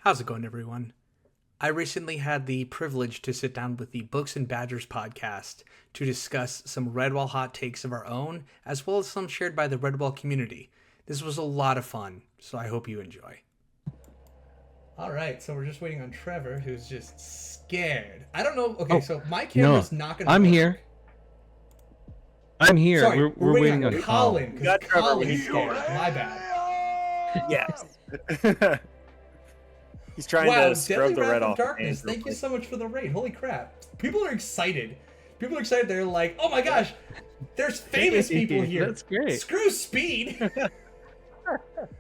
How's it going, everyone? I recently had the privilege to sit down with the Books and Badgers podcast to discuss some Redwall hot takes of our own, as well as some shared by the Redwall community. This was a lot of fun, so I hope you enjoy. All right, so we're just waiting on Trevor, who's just scared. I don't know. Okay, so my camera's not going to I'm work. here. I'm here. Sorry, we're waiting on Colin, because Colin's you. scared. My bad. Yes. He's trying Wow, to scrub Deadly the Wrath red of off. Darkness, thank you so much for the raid. Holy crap. People are excited. They're like, oh my gosh, there's famous people here. That's great. Screw speed.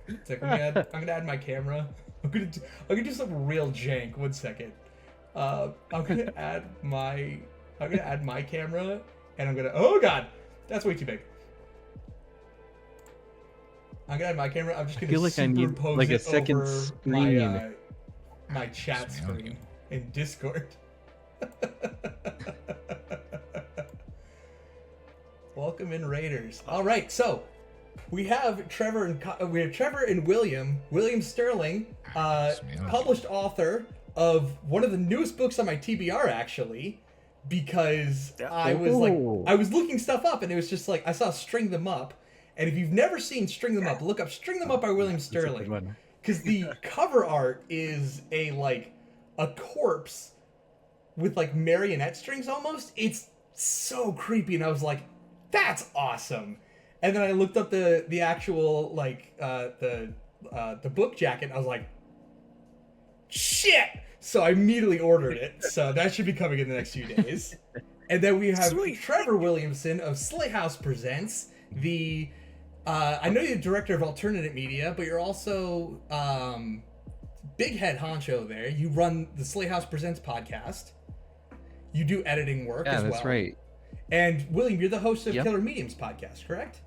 It's like, I'm gonna add my camera. I'm gonna do some real jank. 1 second. I'm gonna add my camera, and I'm gonna. Oh god, that's way too big. I'm gonna add my camera. I'm just gonna feel like I need superimpose like a it second over screen. my chat screen in Discord. Welcome in, Raiders. All right, so we have Trevor and William Sterling, published author of one of the newest books on my TBR, actually, because I was looking stuff up and it was just like I saw String Them Up, and if you've never seen String Them Up, look up String Them Up by William Sterling, because the cover art is a corpse with like marionette strings almost. It's so creepy, and I was like, that's awesome. And then I looked up the actual the book jacket, and I was like, shit. So I immediately ordered it. So that should be coming in the next few days. And then we have Trevor Williamson of Slate House Presents. I know you're the director of alternative media, but you're also big head honcho there. You run the Slate House Presents podcast. You do editing work as well. Yeah, that's right. And William, you're the host of Killer Mediums podcast, correct?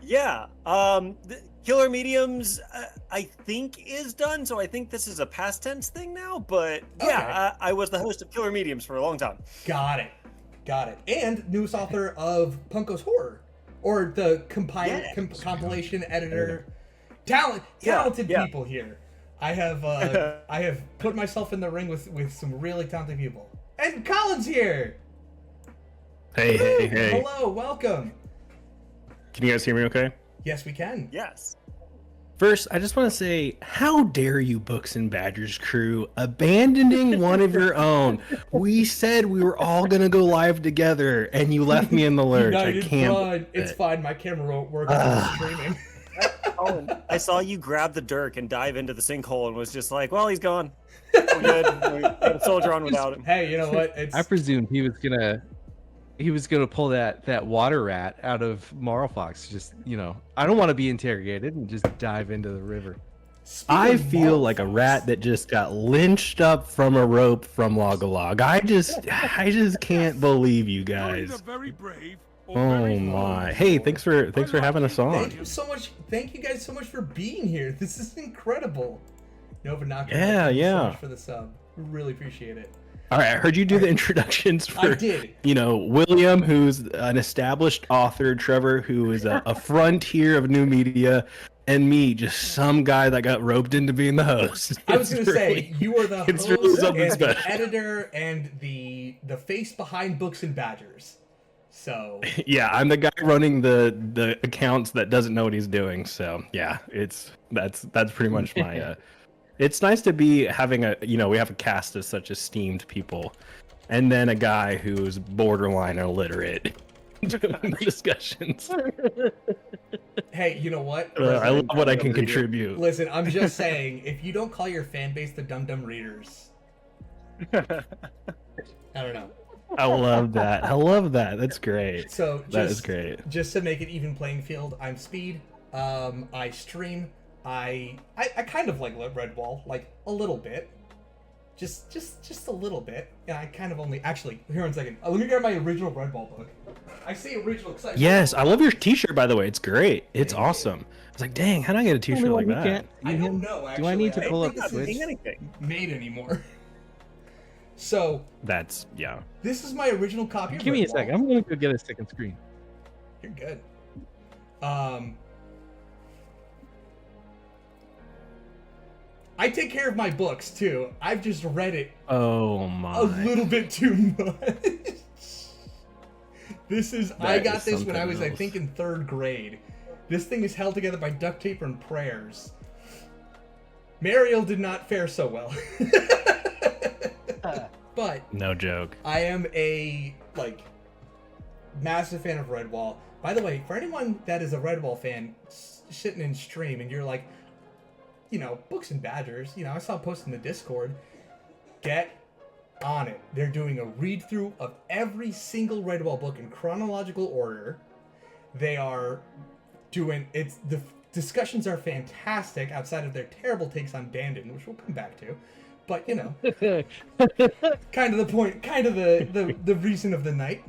Yeah. The Killer Mediums, I think, is done. So I think this is a past tense thing now. But yeah, I was the host of Killer Mediums for a long time. Got it. And newest author of Punko's Horror, or the compilation editor. Talented people here. I have put myself in the ring with some really talented people. And Colin's here. Hey. Hello, welcome. Can you guys hear me okay? Yes, we can. Yes. First, I just want to say, how dare you, Books and Badgers crew, abandoning one of your own? We said we were all gonna go live together, and you left me in the lurch. I can't. It's fine. My camera won't work if I'm streaming. I saw you grab the dirk and dive into the sinkhole and was just like, well, he's gone. We're good. We're gonna soldier on without him. Hey, you know what? I presumed he was gonna pull that water rat out of Marlfox. Just, I don't want to be interrogated and just dive into the river. I feel like a rat that just got lynched up from a rope from Log-a-Log. I just can't believe you guys. Oh my! Hey, thanks for having us on. Thank you so much. Thank you guys so much for being here. This is incredible. Nova Knocker, yeah. So much for the sub. We really appreciate it. All right, I heard you do the introductions for, I did. William, who's an established author, Trevor, who is a frontier of new media, and me, just some guy that got roped into being the host. I was going to say, you are the host really and the editor and the face behind Books and Badgers. So yeah, I'm the guy running the accounts that doesn't know what he's doing. So yeah, that's pretty much my. It's nice to be having we have a cast of such esteemed people, and then a guy who's borderline illiterate doing the discussions. Hey, you know what? I love what I can contribute. Listen, I'm just saying, if you don't call your fan base the Dum Readers, I don't know. I love that. That's great. So that is great. Just to make it even playing field, I'm Speed. I stream. I kind of like Redwall, like a little bit, just a little bit. And I kind of only actually here 1 second. Let me grab my original Redwall book. I say original because yes, I love your T-shirt, by the way. It's great. It's awesome. I was like, dang, how do I get a T-shirt like that? I don't know. Actually, do I need to pull up Twitch? Made anymore. So that's This is my original copy. Give me a second. I'm gonna go get a second screen. You're good. I take care of my books too. I've just read it Oh my. a little bit too much. I got this when I was, I think, in 3rd grade. This thing is held together by duct tape and prayers. Mariel did not fare so well. But no joke. I am a massive fan of Redwall. By the way, for anyone that is a Redwall fan sitting in stream and you're like, Books and Badgers, I saw a post in the Discord, get on it. They're doing a read through of every single Redwall book in chronological order. They are doing the discussions are fantastic outside of their terrible takes on Dandon, which we'll come back to. But kind of the point, kind of the reason of the night.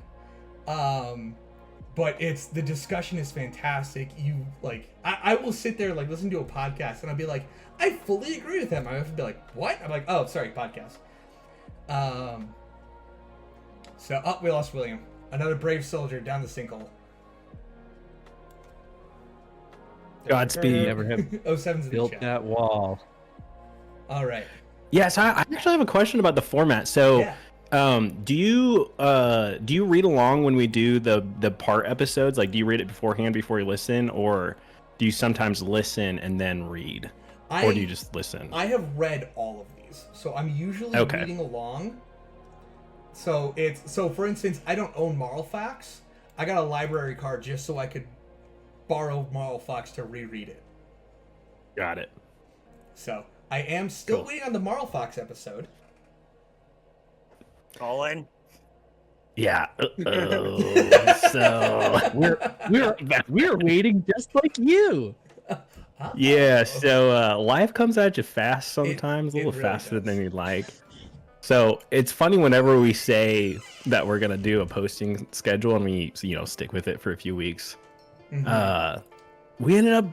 But the discussion is fantastic. I will sit there listen to a podcast and I'll be like, I fully agree with them. I have to be like, what? I'm like, oh, sorry, podcast. We lost William. Another brave soldier down the sinkhole. Godspeed. Never have 07's in built the chat. that wall. All right. Yes, I actually have a question about the format. So, do you read along when we do the part episodes? Like, do you read it beforehand before you listen, or do you sometimes listen and then read, or do you just listen? I have read all of these, so I'm usually reading along. So for instance, I don't own Moral Facts. I got a library card just so I could borrow Moral Facts to reread it. Got it. So I am still waiting on the Moral Fox episode. Call in. Yeah. So we're waiting just like you. Yeah. So life comes at you fast sometimes, a little really faster does. than you'd like. So it's funny whenever we say that we're gonna do a posting schedule and we stick with it for a few weeks. Mm-hmm. We ended up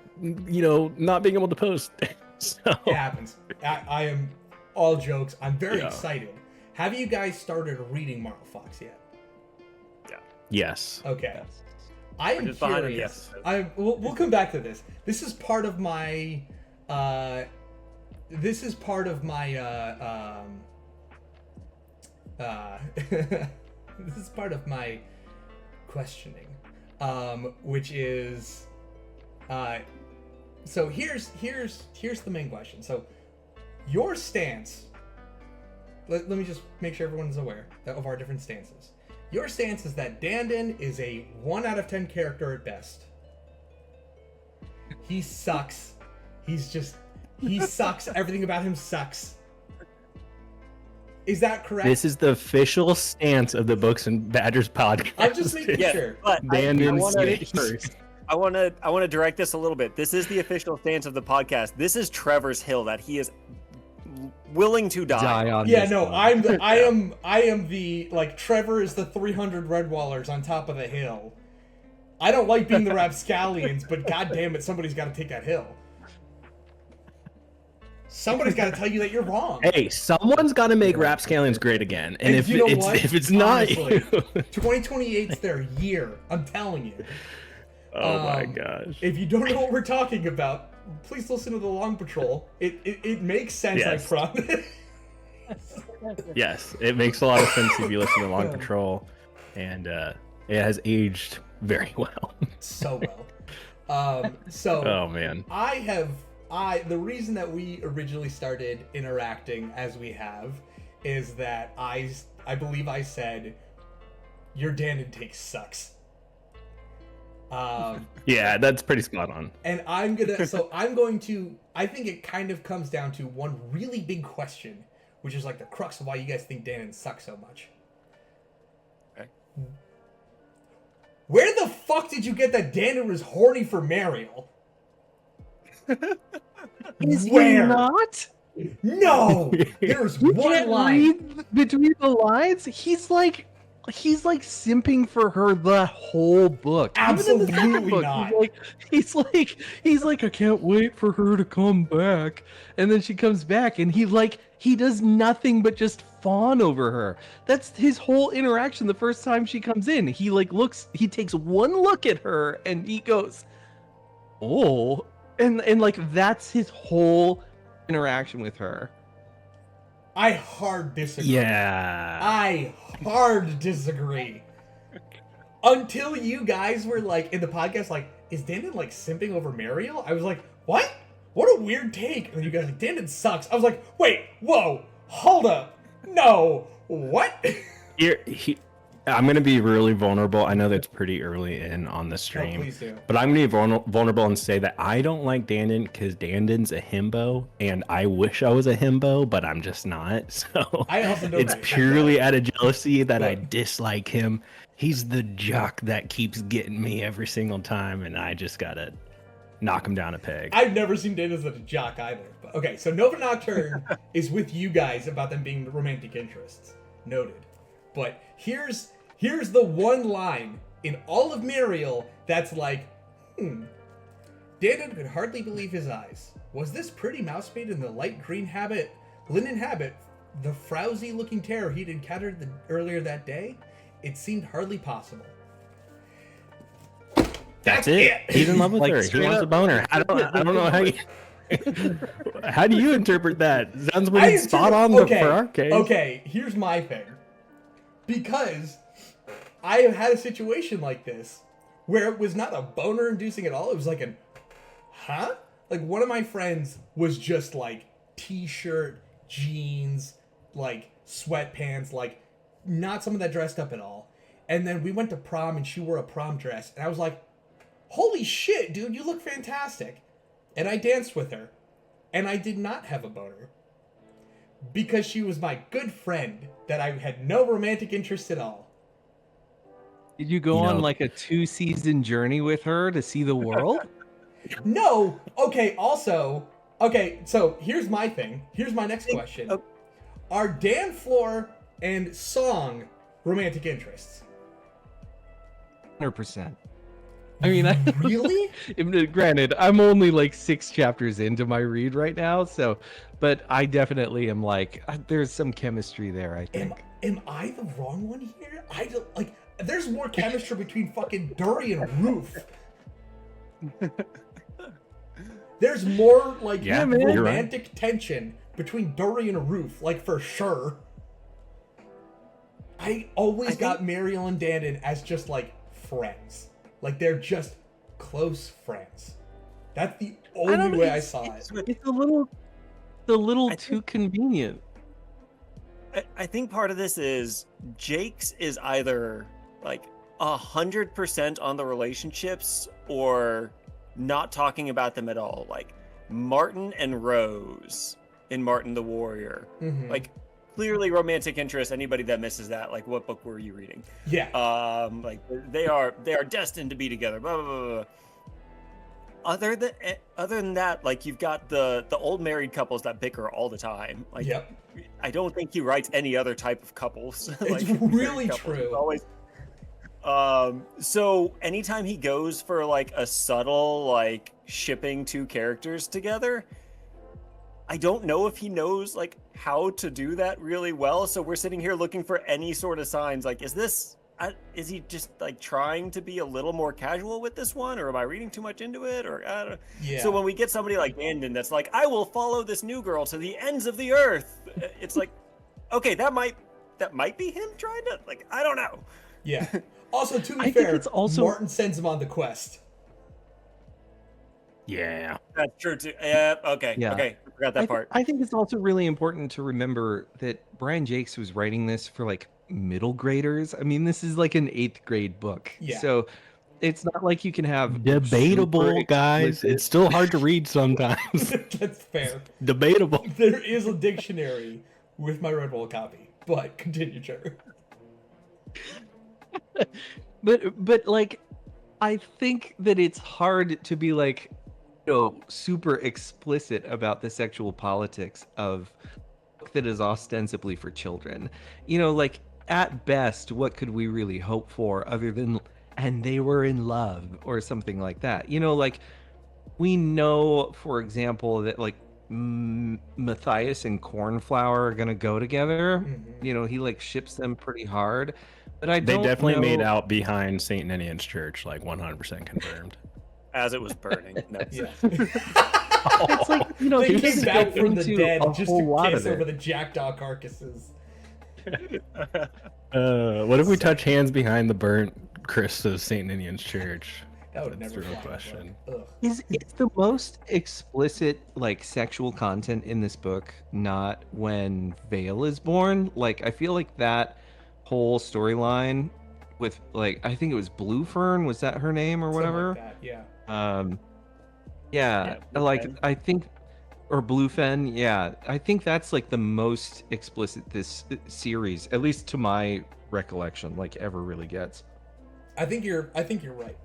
not being able to post. So It happens. I am all jokes. I'm very Yeah. excited. Have you guys started reading Moral Fox yet? yes. Okay. I am just behind on the curious. episode. We'll come back to this. This is part of my. This is part of my questioning, which is, so here's the main question. So, your stance. Let me just make sure everyone's aware of our different stances. Your stance is that Dandon is a 1 out of 10 character at best. He sucks. He sucks. Everything about him sucks. Is that correct? This is the official stance of the Books and Badgers podcast. I'm just making sure. But Dandon's I want to direct this a little bit. This is the official stance of the podcast. This is Trevor's hill that he is willing to die on Yeah, this no, one. I am the Trevor is the 300 Redwallers on top of the hill. I don't like being the Rapscallions, but god damn it, somebody's got to take that hill. Somebody's got to tell you that you're wrong. Hey, someone's got to make Rapscallions great again, and if you know it's what? if it's not Honestly, you, 2028's their year. I'm telling you. oh my gosh. If you don't know what we're talking about, please listen to the Long Patrol. It makes sense, Yes. I promise. Yes, it makes a lot of sense if you listen to Long Patrol, and it has aged very well. So well. Oh man. The reason that we originally started interacting as we have is that I believe I said your Dandon take sucks. Yeah, that's pretty spot on. And I think it kind of comes down to one really big question, which is like the crux of why you guys think Dandon sucks so much. Okay. Where the fuck did you get that Dandon was horny for Mariel? Is Where? he not? No! There's You one can't line. read between the lines. He's like simping for her the whole book. Even in the second Absolutely book, not. He's like, I can't wait for her to come back. And then she comes back, and he does nothing but just fawn over her. That's his whole interaction the first time she comes in. He takes one look at her, and he goes, oh, and that's his whole interaction with her. I hard disagree. Yeah. I hard disagree. Until you guys were like in the podcast, like, is Dandon like simping over Mariel? I was like, what? What a weird take. And then you guys like, Dandon sucks. I was like, wait, whoa, hold up. No, what? I'm going to be really vulnerable. I know that's pretty early in on the stream. Please do. But I'm going to be vulnerable and say that I don't like Dandon because Dandon's a himbo, and I wish I was a himbo, but I'm just not. So I also don't it's purely out of jealousy that I dislike him. He's the jock that keeps getting me every single time, and I just got to knock him down a peg. I've never seen Dandon as a jock either. But, okay, so Nova Nocturne is with you guys about them being romantic interests. Noted. But here's the one line in all of Mariel that's like, Dandon could hardly believe his eyes. Was this pretty mousemaid in the light green linen habit, the frowsy-looking terror he'd encountered earlier that day? It seemed hardly possible. That's it. He's in love with her. He wants a boner. I don't know how you... How do you interpret that? Sounds pretty spot on for our case. Okay, here's my thing. Because I have had a situation like this where it was not a boner inducing at all. It was like like one of my friends was just like t-shirt, jeans, like sweatpants, like not someone that dressed up at all. And then we went to prom and she wore a prom dress. And I was like, holy shit, dude, you look fantastic. And I danced with her. And I did not have a boner. Because she was my good friend that I had no romantic interest at all. Did you go on like a 2-season journey with her to see the world? No. Okay, also, so here's my thing. Here's my next question. Are Dan Floor and Song romantic interests? 100%. I mean, really? Granted, I'm only like 6 chapters into my read right now, but I definitely am like, there's some chemistry there, I think. Am I the wrong one here? I don't, like, there's more chemistry between fucking Dury and Roof. There's more, like, romantic tension between Dury and Roof, like, for sure. I always got Mariel and Dandon as just, like, friends. Like, they're just close friends. That's the only way I saw it. It's a little too convenient. I think part of this is Jake's is either like 100% on the relationships or not talking about them at all. Like Martin and Rose in Martin the Warrior. Mm-hmm. Like clearly romantic interest. Anybody that misses that, like, what book were you reading? Yeah. Like they are destined to be together. Blah, blah, blah, blah. Other than that, like you've got the old married couples that bicker all the time. Like, I don't think he writes any other type of couples. Like, it's really true. It's always, so anytime he goes for like a subtle like shipping 2 characters together, I don't know if he knows like how to do that really well. So we're sitting here looking for any sort of signs. Like, is he just like trying to be a little more casual with this one, or am I reading too much into it? Or I don't know. Yeah. So when we get somebody like Dandon that's like, I will follow this new girl to the ends of the earth, it's like, okay, that might be him trying to, like, I don't know. Yeah. Also, to be fair, Martin sends him on the quest. Yeah. That's true too. Yeah. Okay. I forgot that part. I think it's also really important to remember that Brian Jakes was writing this for like middle graders. I mean, this is like an 8th grade book. Yeah. So it's not like you can have debatable, guys. It's still hard to read sometimes. That's fair. Debatable. There is a dictionary with my Redwall copy, but continue, Trevor. But like, I think that it's hard to be like, super explicit about the sexual politics of that is ostensibly for children. Like at best, what could we really hope for other than and they were in love or something like that? Like we know, for example, that like Matthias and Cornflower are gonna go together. Mm-hmm. He like ships them pretty hard. But they definitely made out behind St. Ninian's Church, like 100% confirmed. As it was burning. No. Yeah. It's like, you know, They he came doesn't back go from the into dead a just whole to lot kiss of over it. the jackdaw carcasses. What if we touch hands behind the burnt Christ of St. Ninian's Church? That would That's never the real fly in a question. book. Ugh. Is the most explicit like sexual content in this book not when Vale is born? Like I feel like that whole storyline with like I think it was Blue Fern, was that her name or Something whatever? like that, yeah. Yeah, Blue like Fen. I think or Bluefen, yeah. I think that's like the most explicit this series, at least to my recollection, like ever really gets. I think you're right.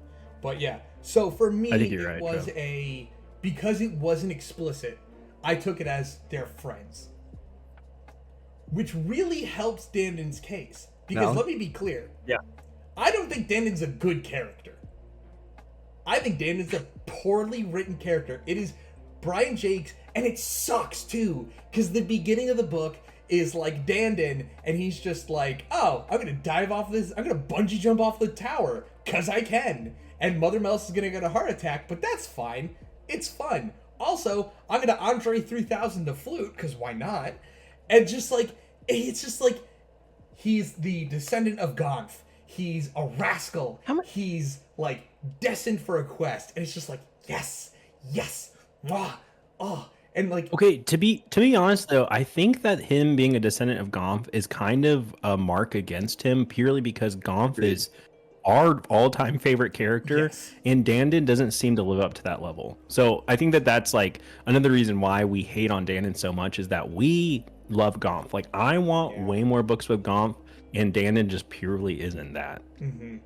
But yeah. So for me I think you're it right, was Joe. because it wasn't explicit, I took it as they're friends. Which really helps Dandon's case. Because No. let me be clear. Yeah. I don't think Dandon's a good character. I think Dandon's a poorly written character. It is Brian Jakes, and it sucks too, because the beginning of the book is like Dandon, and he's just like, oh, I'm gonna I'm gonna bungee jump off the tower, cause I can. And Mother Mouse is gonna get a heart attack, but that's fine. It's fun. Also, I'm gonna Andre 3000 the flute, cause why not? And just like, it's just like, he's the descendant of Gonf. He's a rascal. He's like destined for a quest, and it's just like, yes, mwah, oh, and like, Okay, to be honest though, I think that him being a descendant of Gomf is kind of a mark against him purely because Gomf is our all-time favorite character, yes. and Dandon doesn't seem to live up to that level. So I think that that's like another reason why we hate on Dandon so much is that we love Gomf. Like I want way more books with Gomf, and Dandon just purely isn't that. Mm-hmm.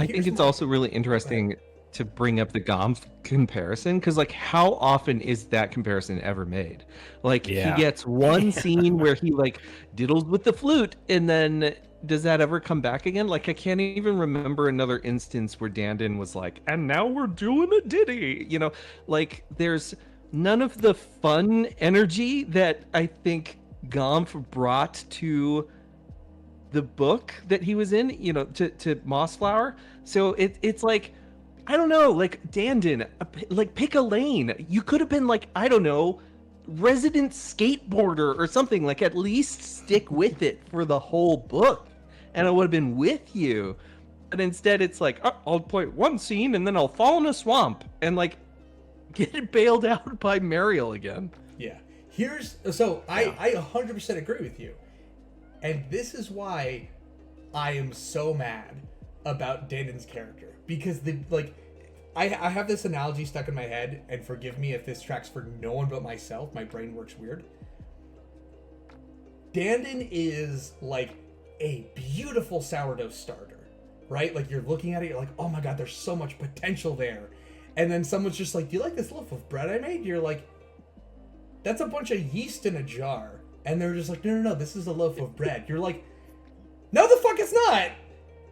I think it's also really interesting to bring up the Gomf comparison because, like, how often is that comparison ever made? Like, he gets one scene where he like diddles with the flute, and then does that ever come back again? Like, I can't even remember another instance where Dandon was like, "And now we're doing a ditty," you know? Like, there's none of the fun energy that I think Gomf brought to the book that he was in, you know, to Mossflower. So it's like, I don't know, like Dandon, like pick a lane. You could have been like, I don't know, resident skateboarder or something. Like at least stick with it for the whole book, and I would have been with you. But instead, it's like, oh, I'll play one scene and then I'll fall in a swamp and like get bailed out by Mariel again. Yeah. I 100% agree with you. And this is why I am so mad about Dandon's character. Because I have this analogy stuck in my head, and forgive me if this tracks for no one but myself. My brain works weird. Dandon is like a beautiful sourdough starter, right? Like you're looking at it, you're like, oh my god, there's so much potential there. And then someone's just like, do you like this loaf of bread I made? You're like, that's a bunch of yeast in a jar. And they're just like, no, this is a loaf of bread. You're like, no, the fuck it's not.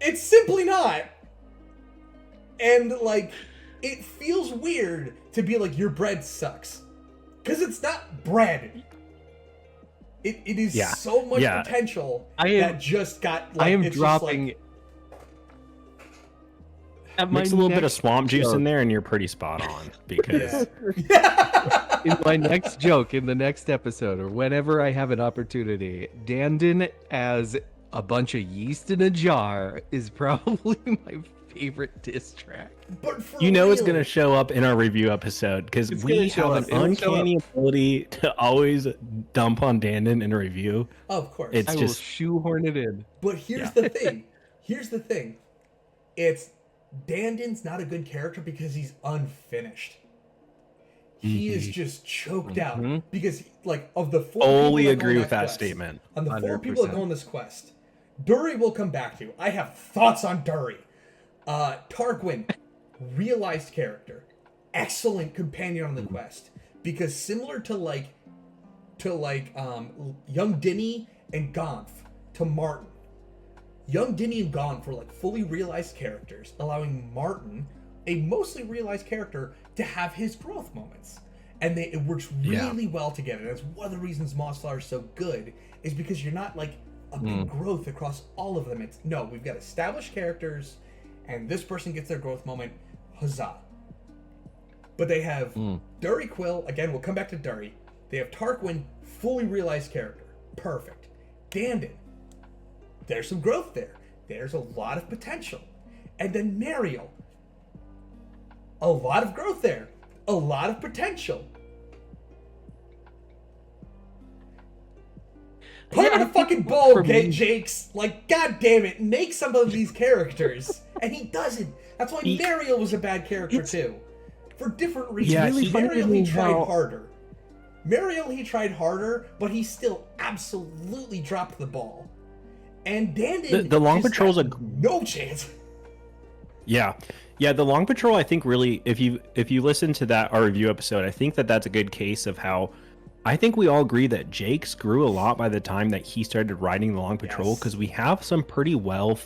It's simply not. And like, it feels weird to be like, your bread sucks. Because it's not bread. It is so much potential that just got like, I am it's dropping. Mix a little bit of swamp juice in there and you're pretty spot on because in my next joke in the next episode or whenever I have an opportunity, Dandon as a bunch of yeast in a jar is probably my favorite diss track. But for you know real, it's going to show up in our review episode because we have an uncanny ability to always dump on Dandon in a review. Of course. It's I just will shoehorn it in. But here's the thing. It's Dandon's not a good character because he's unfinished. He is just choked out because, like, of the four fully people agree that go on with that quest, statement. On the 4 people that 100%. go on this quest, Dury will come back to. I have thoughts on Dury. Tarquin, realized character, excellent companion on the quest because similar to young Dinny and Gonf to Martin. Young Dinny and Gonf were like fully realized characters, allowing Martin, a mostly realized character, to have his growth moments. And it works really well together. That's one of the reasons Mossflower is so good, is because you're not like a big growth across all of them. It's no, we've got established characters, and this person gets their growth moment. Huzzah. But they have Dury Quill. Again, we'll come back to Dury. They have Tarquin, fully realized character. Perfect. Dandin. There's some growth there. There's a lot of potential. And then Mariel. A lot of growth there. A lot of potential. Put him in a fucking bowl, Jakes. Like, god damn it, make some of these characters. And he doesn't. That's why Mariel was a bad character too. For different reasons. Yeah, Mariel, he tried harder. Mariel, he tried harder, but he still absolutely dropped the ball. And Dandin, the Long Patrol's no chance. Yeah, the Long Patrol, I think really, if you listen to our review episode, I think that's a good case of how I think we all agree that Jakes grew a lot by the time that he started writing the Long Patrol, because we have some pretty well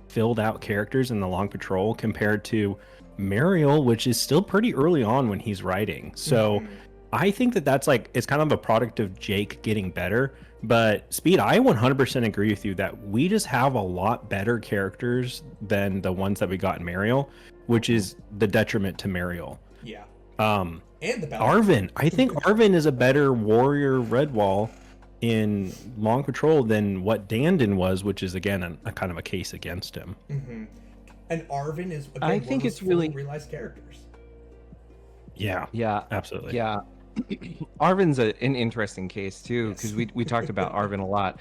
filled out characters in the Long Patrol compared to Mariel, which is still pretty early on when he's writing. So I think that's like, it's kind of a product of Jake getting better. But Speed, I 100% agree with you that we just have a lot better characters than the ones that we got in Mariel, which is the detriment to Mariel. Yeah. And the Arvin. I think Arvin is a better warrior Redwall in Long Patrol than what Dandin was, which is again a kind of a case against him. Mm-hmm. And Arvin is, again, I think it's really realized characters. Yeah, absolutely. Yeah. Arvin's an interesting case too, because we talked about Arvin a lot.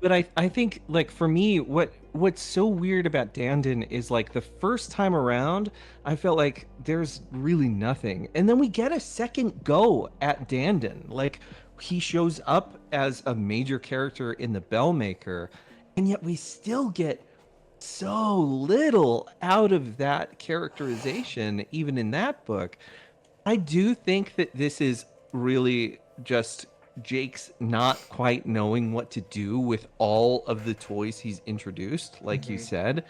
But I think, like, for me, what's so weird about Dandin is, like, the first time around, I felt like there's really nothing. And then we get a second go at Dandin. Like, he shows up as a major character in the Bellmaker, and yet we still get so little out of that characterization, even in that book. I do think that this is really just Jake's not quite knowing what to do with all of the toys he's introduced, like you said.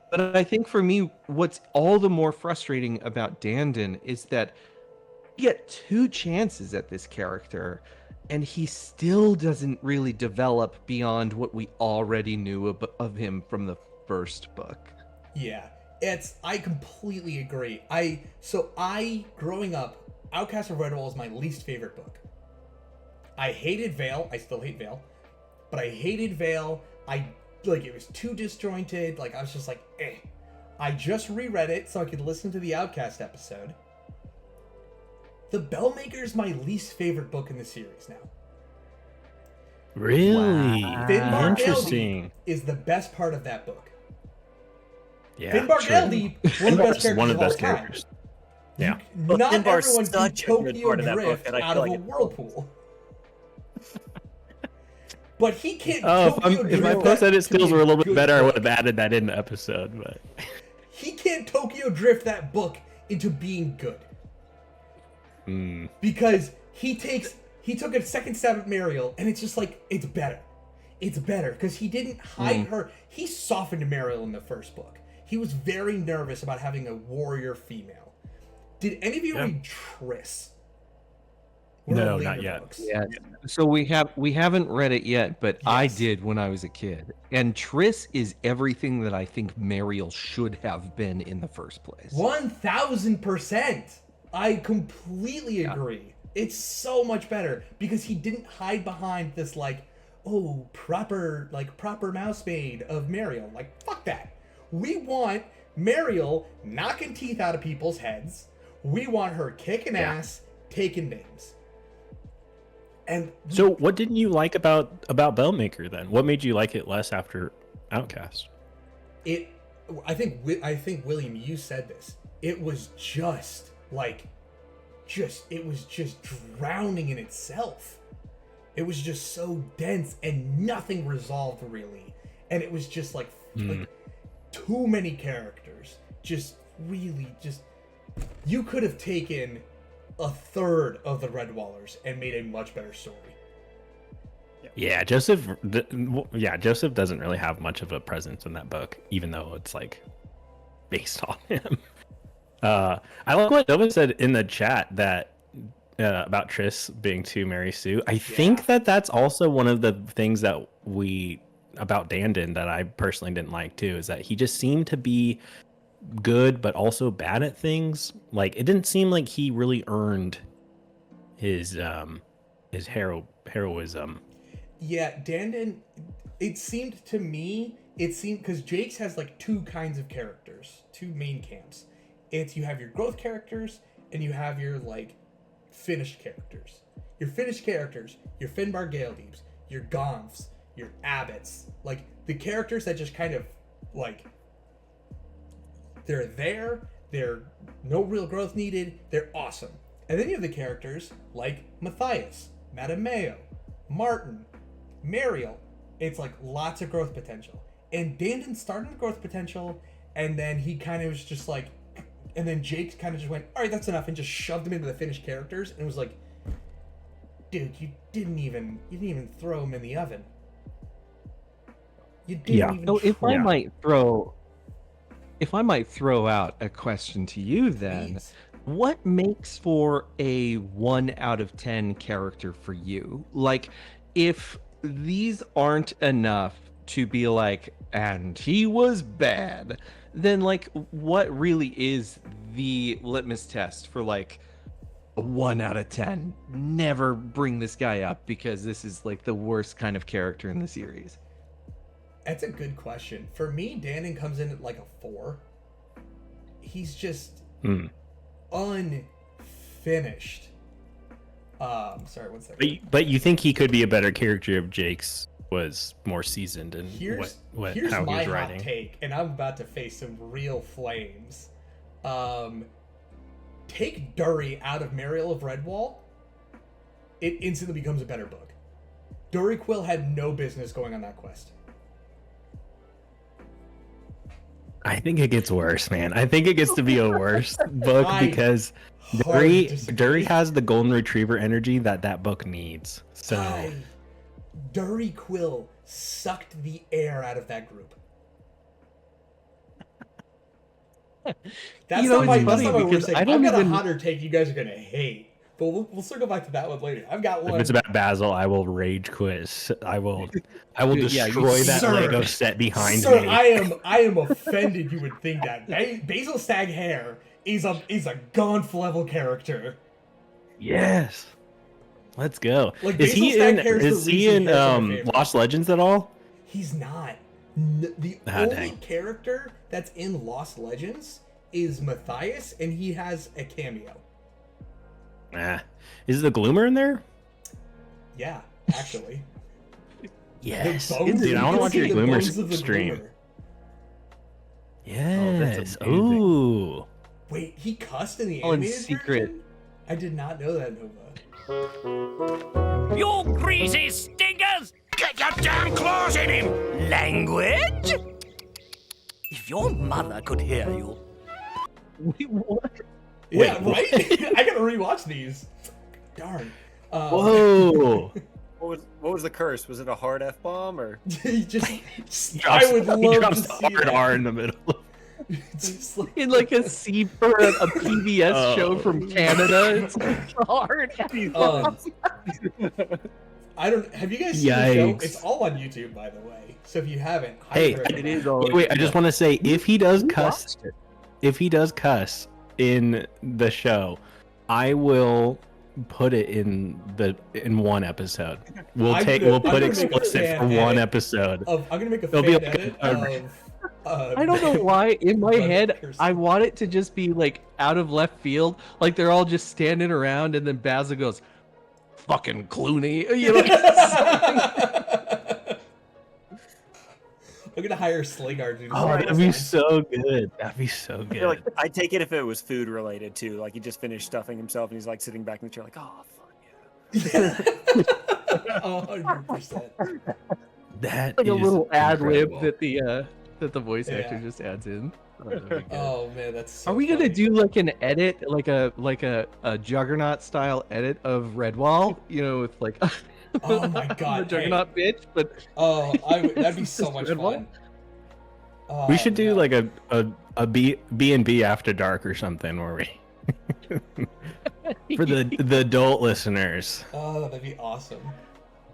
But I think for me, what's all the more frustrating about Dandin is that you get 2 chances at this character, and he still doesn't really develop beyond what we already knew of him from the first book. Yeah. I completely agree. Growing up, Outcast of Redwall is my least favorite book. I hated Vale. I still hate Vale. But I hated Vale. It was too disjointed. Like, I was just like, eh. I just reread it so I could listen to the Outcast episode. The Bellmaker is my least favorite book in the series now. Really? Finbar Interesting. is the best part of that book. Yeah, Finbar Geldy, one of the best characters characters. Yeah. Not Finbar's everyone can such a good Tokyo part of that book drift that I out feel of like a whirlpool. But he can't if my post-edit skills were a little bit better, I would have added that in the episode. But he can't Tokyo drift that book into being good. Because he took a second stab at Mariel, and it's just like, it's better. It's better, because he didn't hide her. He softened Mariel in the first book. He was very nervous about having a warrior female. Did any of you read Triss? No, not yet. Books? Yeah. So we haven't read it yet, but I did when I was a kid. And Triss is everything that I think Mariel should have been in the first place. 1000%. I completely agree. It's so much better because he didn't hide behind this proper mousemaid of Mariel. Like, fuck that. We want Mariel knocking teeth out of people's heads. We want her kicking ass, taking names. And so, what didn't you like about Bellmaker then? What made you like it less after Outcast? I think William, you said this. It was just drowning in itself. It was just so dense and nothing resolved really. And it was just like too many characters. You could have taken a third of the Redwallers and made a much better story. Yeah, Joseph doesn't really have much of a presence in that book, even though it's like based on him. I like what Nova said in the chat that about Triss being too Mary Sue. I think that's also one of the things about Dandin that I personally didn't like too, is that he just seemed to be good but also bad at things. Like it didn't seem like he really earned his heroism. Yeah, Dandon, it seemed to me, because Jake's has like two kinds of characters, two main camps. You have your growth characters and you have your like finished characters. Your finished characters, your Finbar Galedeeps, your Gonfs, your Abbots, like the characters that just kind of like they're no real growth needed, they're awesome. And then you have the characters like Matthias, Madame Mayo, Martin, Mariel. It's like lots of growth potential. And Dandon started the growth potential, and then he kind of was just like, and then Jake kind of just went, all right, that's enough, and just shoved him into the finished characters, and it was like, dude, you didn't even throw him in the oven. You didn't even. So if I might throw out a question to you then. Please. What makes for a 1 out of 10 character for you? Like, if these aren't enough to be like, and he was bad, then like, what really is the litmus test for like a 1 out of 10? Never bring this guy up because this is like the worst kind of character in the series. That's a good question. For me, Dandon comes in at like a 4. He's just unfinished. Sorry, one second. But you think he could be a better character if Jake's was more seasoned and Here's how he my was hot writing? take, and I'm about to face some real flames. Take Dury out of Mariel of Redwall, it instantly becomes a better book. Dury Quill had no business going on that quest. I think it gets worse, man. I think it gets to be a worse book because Dury has the golden retriever energy that book needs. So Dury Quill sucked the air out of that group. That's not my worst take. I've got a hotter take you guys are gonna hate, but we'll circle back to that one later. I've got one. If it's about Basil, I will rage quiz. I will destroy that Lego set behind me. I am offended you would think that. Basil Staghair is a Gonf level character. Yes. Let's go. Like, is he in favorite. Lost Legends at all? He's not. The only character that's in Lost Legends is Matthias, and he has a cameo. Is the Gloomer in there? Yeah, actually. Yes. Dude, I want to watch your Gloomer stream. Yes. Ooh. Wait, he cussed in the animated secret. version? I did not know that, Nova. You greasy stinkers! Get your damn claws in him! Language? If your mother could hear you. Wait, what? Yeah, right? I gotta rewatch these. Darn. Whoa. What was the curse? Was it a hard F-bomb or? I would love to drops see hard that. R in the middle. Just like, In like a C or a PBS show from Canada. It's hard. I don't. Have you guys seen the show? Yikes. It's all on YouTube, by the way. So if you haven't, Hey, highly It is recommend. all. Wait, I just want to say if he does Who cuss, watched it? in the show, I will put it in one episode. We'll put explicit for one episode. I'm gonna make a It'll fan be like edit a- of. I don't know why in my head Cursing. I want it to just be like out of left field, like they're all just standing around, and then Basil goes, "Fucking Clooney," you know. I'm gonna hire Slingard to do Oh, that'd be so good. That'd be so I feel like good. I'd take it if it was food related too. Like he just finished stuffing himself and he's like sitting back in the chair, like, oh fuck yeah. 100%. That Like a is little ad lib incredible. that the voice actor Yeah. just adds in. Oh, that'd be good. Oh man, that's. So Are we gonna funny. do like an edit, like a Juggernaut style edit of Redwall? You know, with like Oh my the god, Juggernaut bitch, but Oh, that'd be so much Redwall? fun. We should do no. like a B&B after dark or something where we for the adult listeners. Oh, that'd be awesome.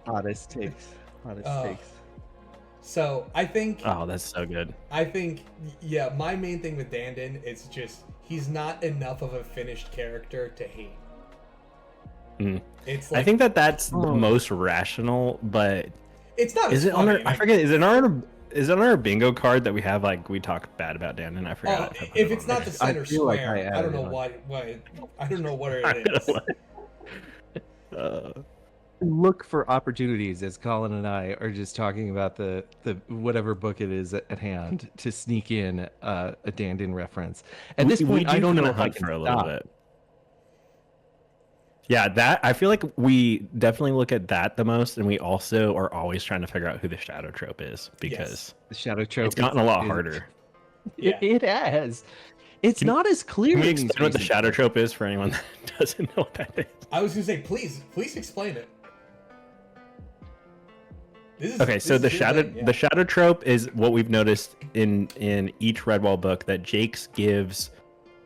hottest takes. Oh. Takes. So I think. Oh, that's so good. I think, yeah, my main thing with Dandin is just he's not enough of a finished character to hate. It's like, I think that's the most rational, but it's not. Is as it on our? funny, I forget. Is it on our bingo card that we have? Like we talk bad about Dandin. I forgot. Oh, if it's not the center feel like square, I I don't know added why. I don't know what it is. Look for opportunities, as Colin and I are just talking about the whatever book it is at hand, to sneak in a Dandin reference. At this point, I don't know if I can for a stop. little bit. Yeah, that I feel like we definitely look at that the most, and we also are always trying to figure out who the shadow trope is because The shadow trope. it's gotten a lot harder. It has. It's not as clear. Can we in these explain what the recent shadow books. trope is for anyone that doesn't know what that is? I was gonna say, please explain it. Okay, so the shadow trope is what we've noticed in each Redwall book, that Jakes gives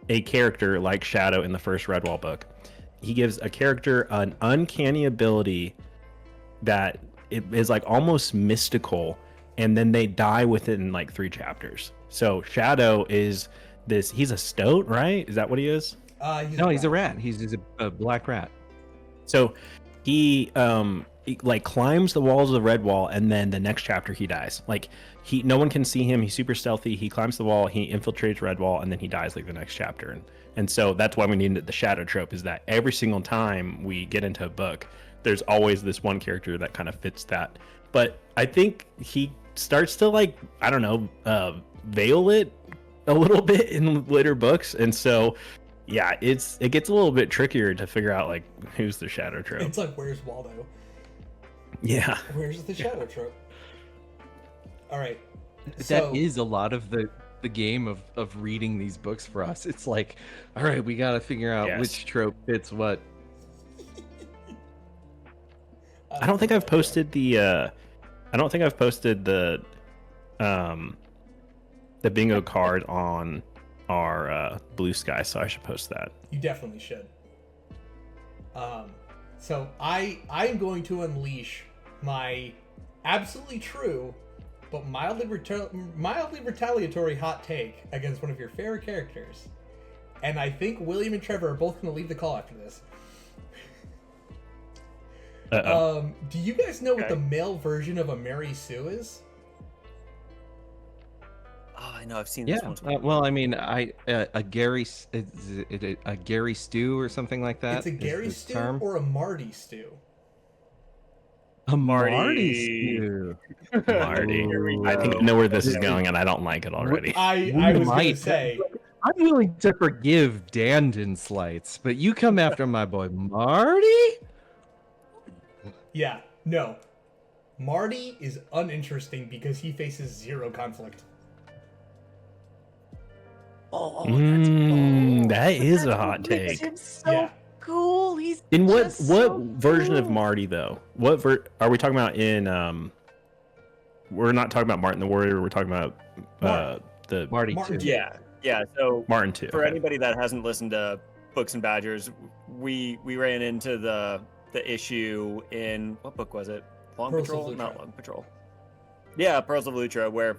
a character like Shadow in the first Redwall book. He gives a character an uncanny ability that it is like almost mystical, and then they die within like 3 chapters. So Shadow is this. He's a stoat, right? Is that what he is? He's a rat. He's a black rat. So he like climbs the walls of the Redwall, and then the next chapter he dies. Like no one can see him. He's super stealthy. He climbs the wall, he infiltrates Redwall, and then he dies like the next chapter. And so that's why we need the shadow trope, is that every single time we get into a book, there's always this one character that kind of fits that. But I think he starts to, like, I don't know, veil it a little bit in later books. And so yeah, it gets a little bit trickier to figure out like who's the shadow trope. It's like, where's Waldo? Yeah. Where's the shadow trope? All right. That is a lot of the game of reading these books for us. It's like, all right, we got to figure out which trope fits what. I don't think I've posted the bingo card on our Blue Sky, so I should post that. You definitely should. So I'm going to unleash my absolutely true but mildly retaliatory hot take against one of your favorite characters. And I think William and Trevor are both going to leave the call after this. Do you guys know what the male version of a Mary Sue is? Oh, I know. I've seen this one. Well, I mean, a Gary stew or something like that. It's a Gary stew term? or a Marty stew. A Marty stew. Marty. I think I know where this is going, and I don't like it already. I was going to say. I'm willing to forgive Dandin slights, but you come after my boy Marty? Yeah, no. Marty is uninteresting because he faces zero conflict. That is a hot take. Yeah. Cool. He's In what just so version of cool. Marty though? What are we talking about in? We're not talking about Martin the Warrior. We're talking about the Marty Martin too. Yeah. So Martin too. for Okay. anybody that hasn't listened to Books and Badgers, we ran into the issue in, what book was it? Long Pearls of Patrol? Lutra. Not Long Patrol. Yeah, Pearls of Lutra, where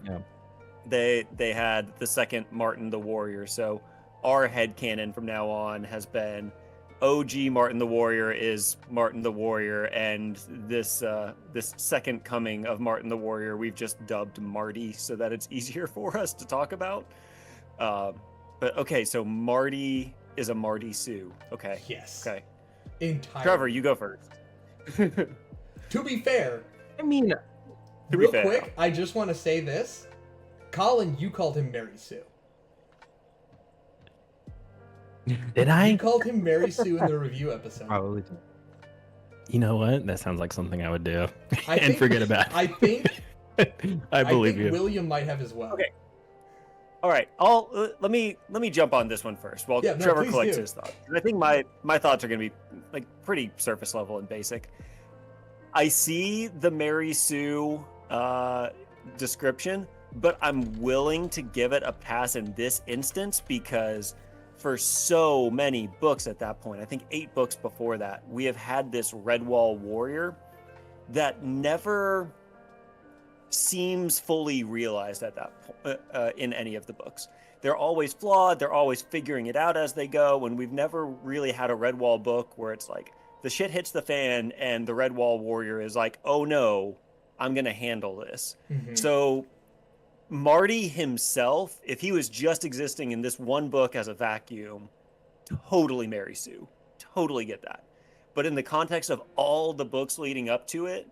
they had the second Martin the Warrior. So our headcanon from now on has been OG Martin the Warrior is Martin the Warrior, and this second coming of Martin the Warrior we've just dubbed Marty so that it's easier for us to talk about. But okay, so Marty is a Marty Sue. Okay. Yes. Okay. Entirely. Trevor, you go first. To be fair, I mean, be real fair. quick, I just want to say this. Colin, you called him Mary Sue. Did I? You called him Mary Sue in the review episode. probably. You know what? That sounds like something I would do I and think- forget about. I think I believe think you. William might have as well. Okay. All right, let me jump on this one first while Trevor please collects do. his thoughts. I think my thoughts are going to be like pretty surface level and basic. I see the Mary Sue description, but I'm willing to give it a pass in this instance because for so many books at that point, I think 8 books before that, we have had this Redwall warrior that never seems fully realized at that point in any of the books. They're always flawed. They're always figuring it out as they go. And we've never really had a Redwall book where it's like the shit hits the fan and the Redwall warrior is like, oh no, I'm going to handle this. Mm-hmm. So Marty himself, if he was just existing in this one book as a vacuum, totally Mary Sue. Totally get that. But in the context of all the books leading up to it,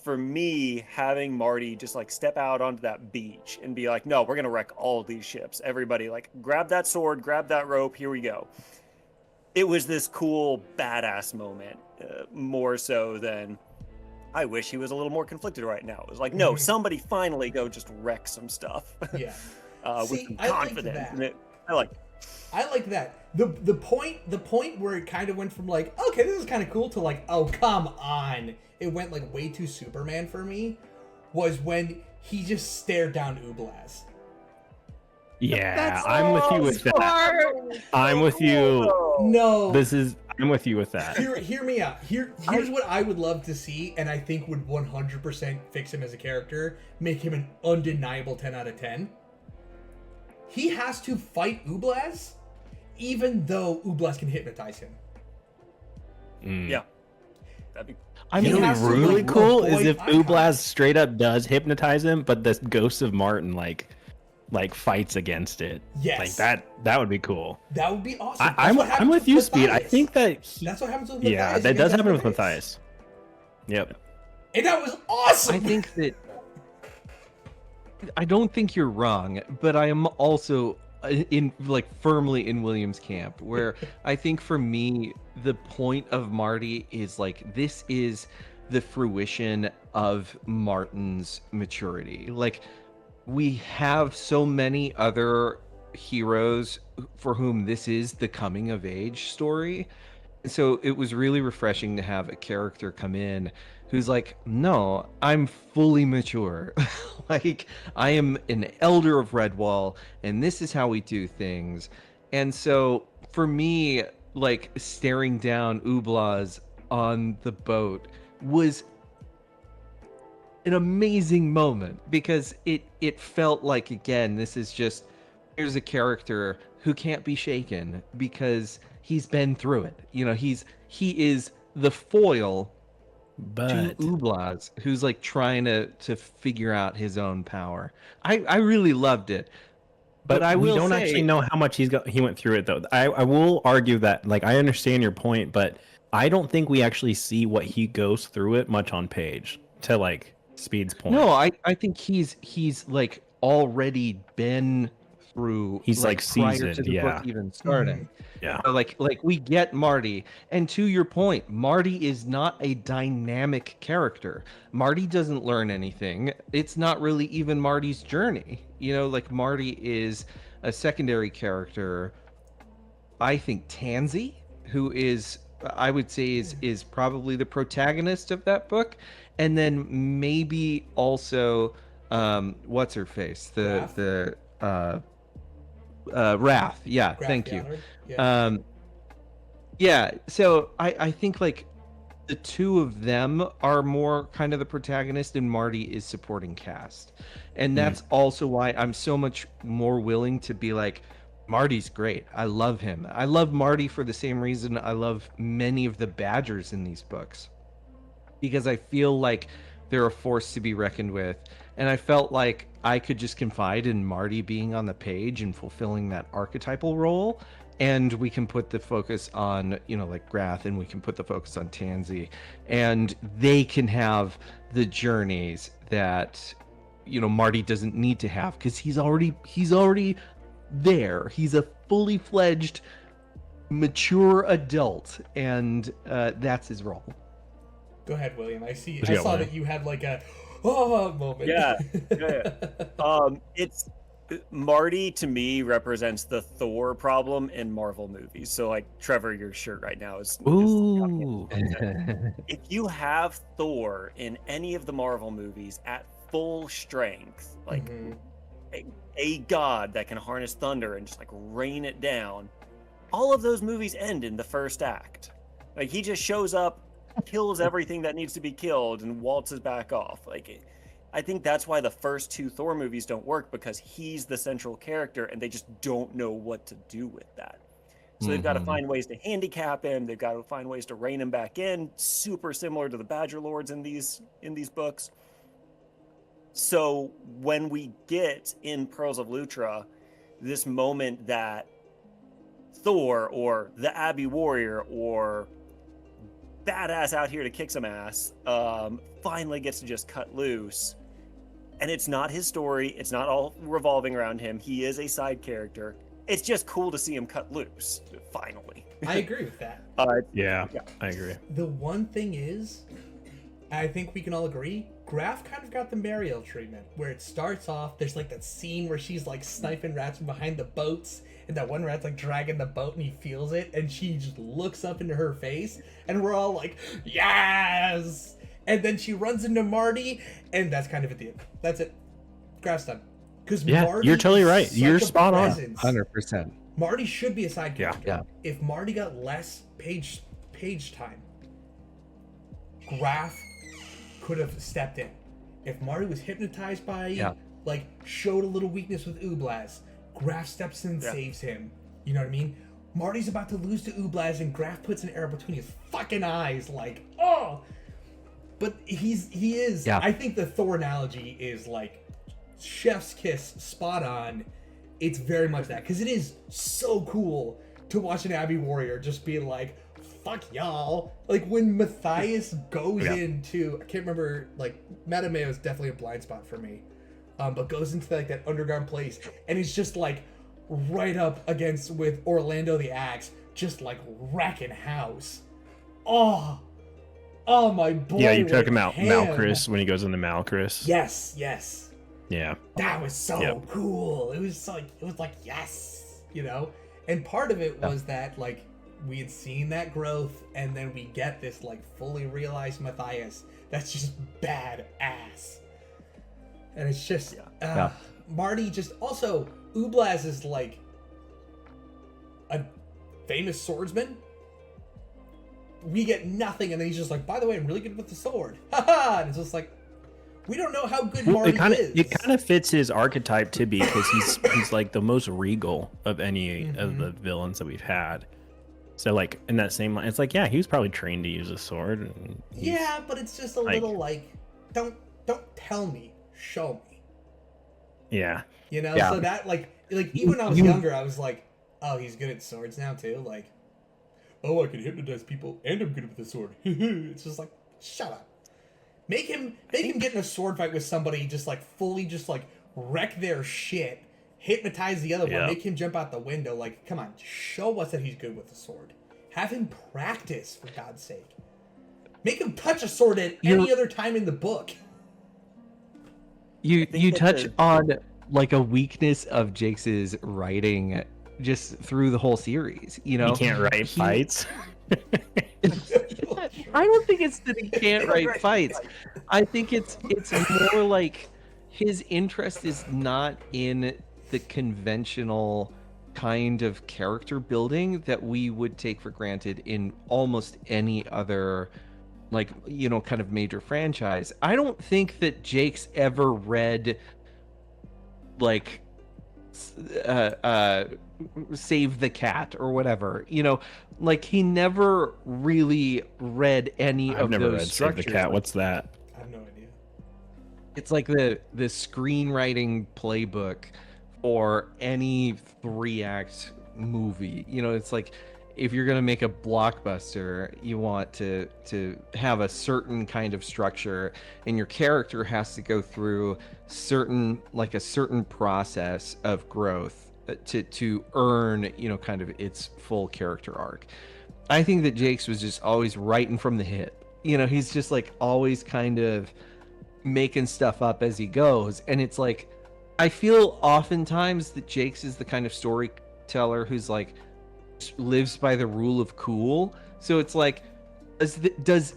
for me, having Marty just like step out onto that beach and be like, no, we're going to wreck all of these ships. Everybody like grab that sword, grab that rope. Here we go. It was this cool, badass moment, more so than I wish he was a little more conflicted right now. It was like, no, somebody finally go just wreck some stuff. Yeah. With some confidence. I like that. The point where it kind of went from like, okay, this is kind of cool to like, oh, come on. It went like way too Superman for me was when he just stared down Ublaz. Yeah, I'm with you with that. I'm with you. No. I'm with you with that. Hear me out. Here's what I would love to see, and I think would 100% fix him as a character, make him an undeniable 10 out of 10. He has to fight Ublaz, even though Ublaz can hypnotize him. Yeah. That'd be... You know what's really cool is if Ublaz straight up does hypnotize him, but the ghost of Martin like fights against it. Yes. Like that would be cool. That would be awesome. I'm with you, Speed. I think that that's what happens with Matthias. Yeah, that does happen with Matthias. Yep. And that was awesome. I think that I don't think you're wrong, but I am also firmly in William's camp, where I think for me the point of Marty is like, this is the fruition of Martin's maturity. Like, we have so many other heroes for whom this is the coming of age story. So it was really refreshing to have a character come in who's like, no, I'm fully mature. Like, I am an elder of Redwall, and this is how we do things. And so for me, like, staring down Ublaz on the boat was an amazing moment, because it felt like, again, this is just, here's a character who can't be shaken because he's been through it. You know, he is the foil to Ublaz, who's like trying to figure out his own power. I really loved it. But I will we don't actually know how much he went through it, though. I will argue that, like, I understand your point, but I don't think we actually see what he goes through it much on page, to like Speed's point. No, I think he's like already been through. He's like seasoned, to the book even starting. Mm-hmm. Yeah. So like we get Marty, and to your point, Marty is not a dynamic character. Marty doesn't learn anything. It's not really even Marty's journey. You know, like, Marty is a secondary character. I think Tansy, who is, I would say is probably the protagonist of that book, and then maybe also what's her face, the Wrath. Yeah, thank you. Yeah. So I think like the two of them are more kind of the protagonist, and Marty is supporting cast. And that's also why I'm so much more willing to be like, Marty's great. I love him. I love Marty for the same reason I love many of the Badgers in these books, because I feel like they're a force to be reckoned with. And I felt like I could just confide in Marty being on the page and fulfilling that archetypal role. And we can put the focus on, you know, like Grath, and we can put the focus on Tansy, and they can have the journeys that, you know, Marty doesn't need to have, because he's already there. He's a fully fledged, mature adult, and that's his role. Go ahead, William. I saw that you had like a moment. Yeah. It's Marty, to me, represents the Thor problem in Marvel movies. So, like, Trevor, your shirt right now is ooh. If you have Thor in any of the Marvel movies at full strength, like a god that can harness thunder and just like rain it down, all of those movies end in the first act. Like, he just shows up, kills everything that needs to be killed, and waltzes back off. Like, I think that's why the first 2 Thor movies don't work, because he's the central character and they just don't know what to do with that. So they've got to find ways to handicap him. They've got to find ways to rein him back in, super similar to the Badger Lords in these books. So when we get in Pearls of Lutra, this moment that Thor or the Abbey Warrior or badass out here to kick some ass finally gets to just cut loose. And it's not his story. It's not all revolving around him. He is a side character. It's just cool to see him cut loose, finally. I agree with that. Yeah, I agree. The one thing is, I think we can all agree, Graf kind of got the Mariel treatment, where it starts off, there's like that scene where she's like sniping rats from behind the boats, and that one rat's like dragging the boat and he feels it, and she just looks up into her face, and we're all like, yes! And then she runs into Marty, and that's kind of at the end. That's it. Graf's done. Because Marty, you're totally right. You're spot on. 100%. Marty should be a side character. Yeah. If Marty got less page time, Graf could have stepped in. If Marty was hypnotized by, like, showed a little weakness with Ublaz, Graf steps in and saves him. You know what I mean? Marty's about to lose to Ublaz, and Graf puts an arrow between his fucking eyes, like, oh! But he is. Yeah. I think the Thor analogy is like chef's kiss, spot on. It's very much that, because it is so cool to watch an Abbey Warrior just be like, fuck y'all. Like when Matthias goes into, I can't remember, like Matameo is definitely a blind spot for me, but goes into like that underground place and he's just like right up against with Orlando the Axe, just like wrecking house. Oh my boy. Yeah, you took him out, Malchus, when he goes into Malchus. Yes. Yeah. That was so cool. It was like yes, you know? And part of it was that like we had seen that growth, and then we get this like fully realized Matthias that's just badass. And it's just Marty just also Ublaz is like a famous swordsman. We get nothing, and then he's just like, by the way, I'm really good with the sword. Haha! And it's just like, we don't know how good Marty is. It kind of fits his archetype to be, because he's like the most regal of any of the villains that we've had. So like in that same line, it's like, yeah, he was probably trained to use a sword. And yeah, but it's just a little like, don't tell me, show me. Yeah. You know, so that like even when I was younger, I was like, oh, he's good at swords now too. Like, oh, I can hypnotize people, and I'm good with the sword. It's just like, shut up. Make him get in a sword fight with somebody, just like fully just like wreck their shit, hypnotize the other one, make him jump out the window. Like, come on, show us that he's good with the sword. Have him practice, for God's sake. Make him touch a sword at any other time in the book. You touch on like a weakness of Jake's writing just through the whole series, you know? He can't write fights. I don't think it's that he can't write fights. I think it's more like his interest is not in the conventional kind of character building that we would take for granted in almost any other, like, you know, kind of major franchise. I don't think that Jake's ever read like Save the Cat or whatever, you know, like he never really read any of those structures. Save the Cat. What's that? I have no idea. It's like the screenwriting playbook for any 3-act movie. You know, it's like if you're going to make a blockbuster, you want to have a certain kind of structure, and your character has to go through a certain process of growth to earn, you know, kind of its full character arc. I think that Jake's was just always writing from the hip. You know, he's just like always kind of making stuff up as he goes. And it's like, I feel oftentimes that Jake's is the kind of storyteller who's like lives by the rule of cool. So it's like, does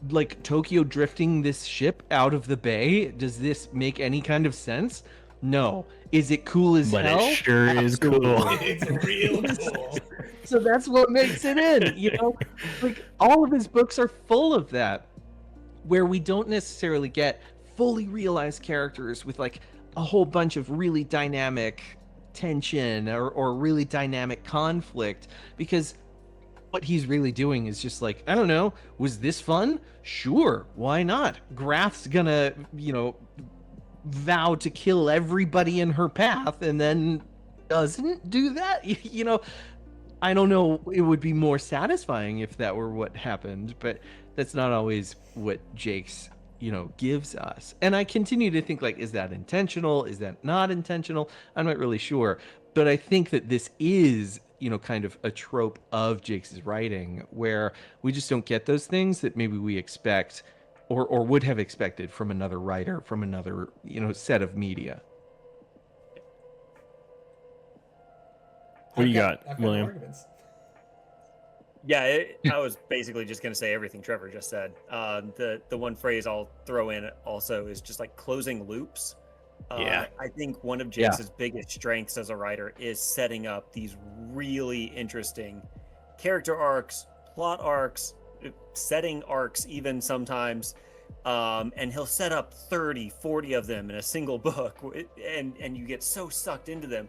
like Tokyo drifting this ship out of the bay, does this make any kind of sense? No. Is it cool as hell? But it sure is cool. It's real cool. So that's what makes it in, you know? Like all of his books are full of that, where we don't necessarily get fully realized characters with like a whole bunch of really dynamic tension or really dynamic conflict, because what he's really doing is just like, I don't know, was this fun? Sure, why not? Grath's gonna, vow to kill everybody in her path and then doesn't do that. I don't know, it would be more satisfying if that were what happened, but that's not always what Jake's gives us. And I continue to think, like, is that intentional? Is that not intentional? I'm not really sure, but I think that this is kind of a trope of Jake's writing, where we just don't get those things that maybe we expect or would have expected from another writer, from another set of media. What do you got, I've William? arguments. Yeah, I was basically just going to say everything Trevor just said. The one phrase I'll throw in also is just like closing loops. Yeah. I think one of Jake's biggest strengths as a writer is setting up these really interesting character arcs, plot arcs, setting arcs even sometimes. And he'll set up 30, 40 of them in a single book, and you get so sucked into them.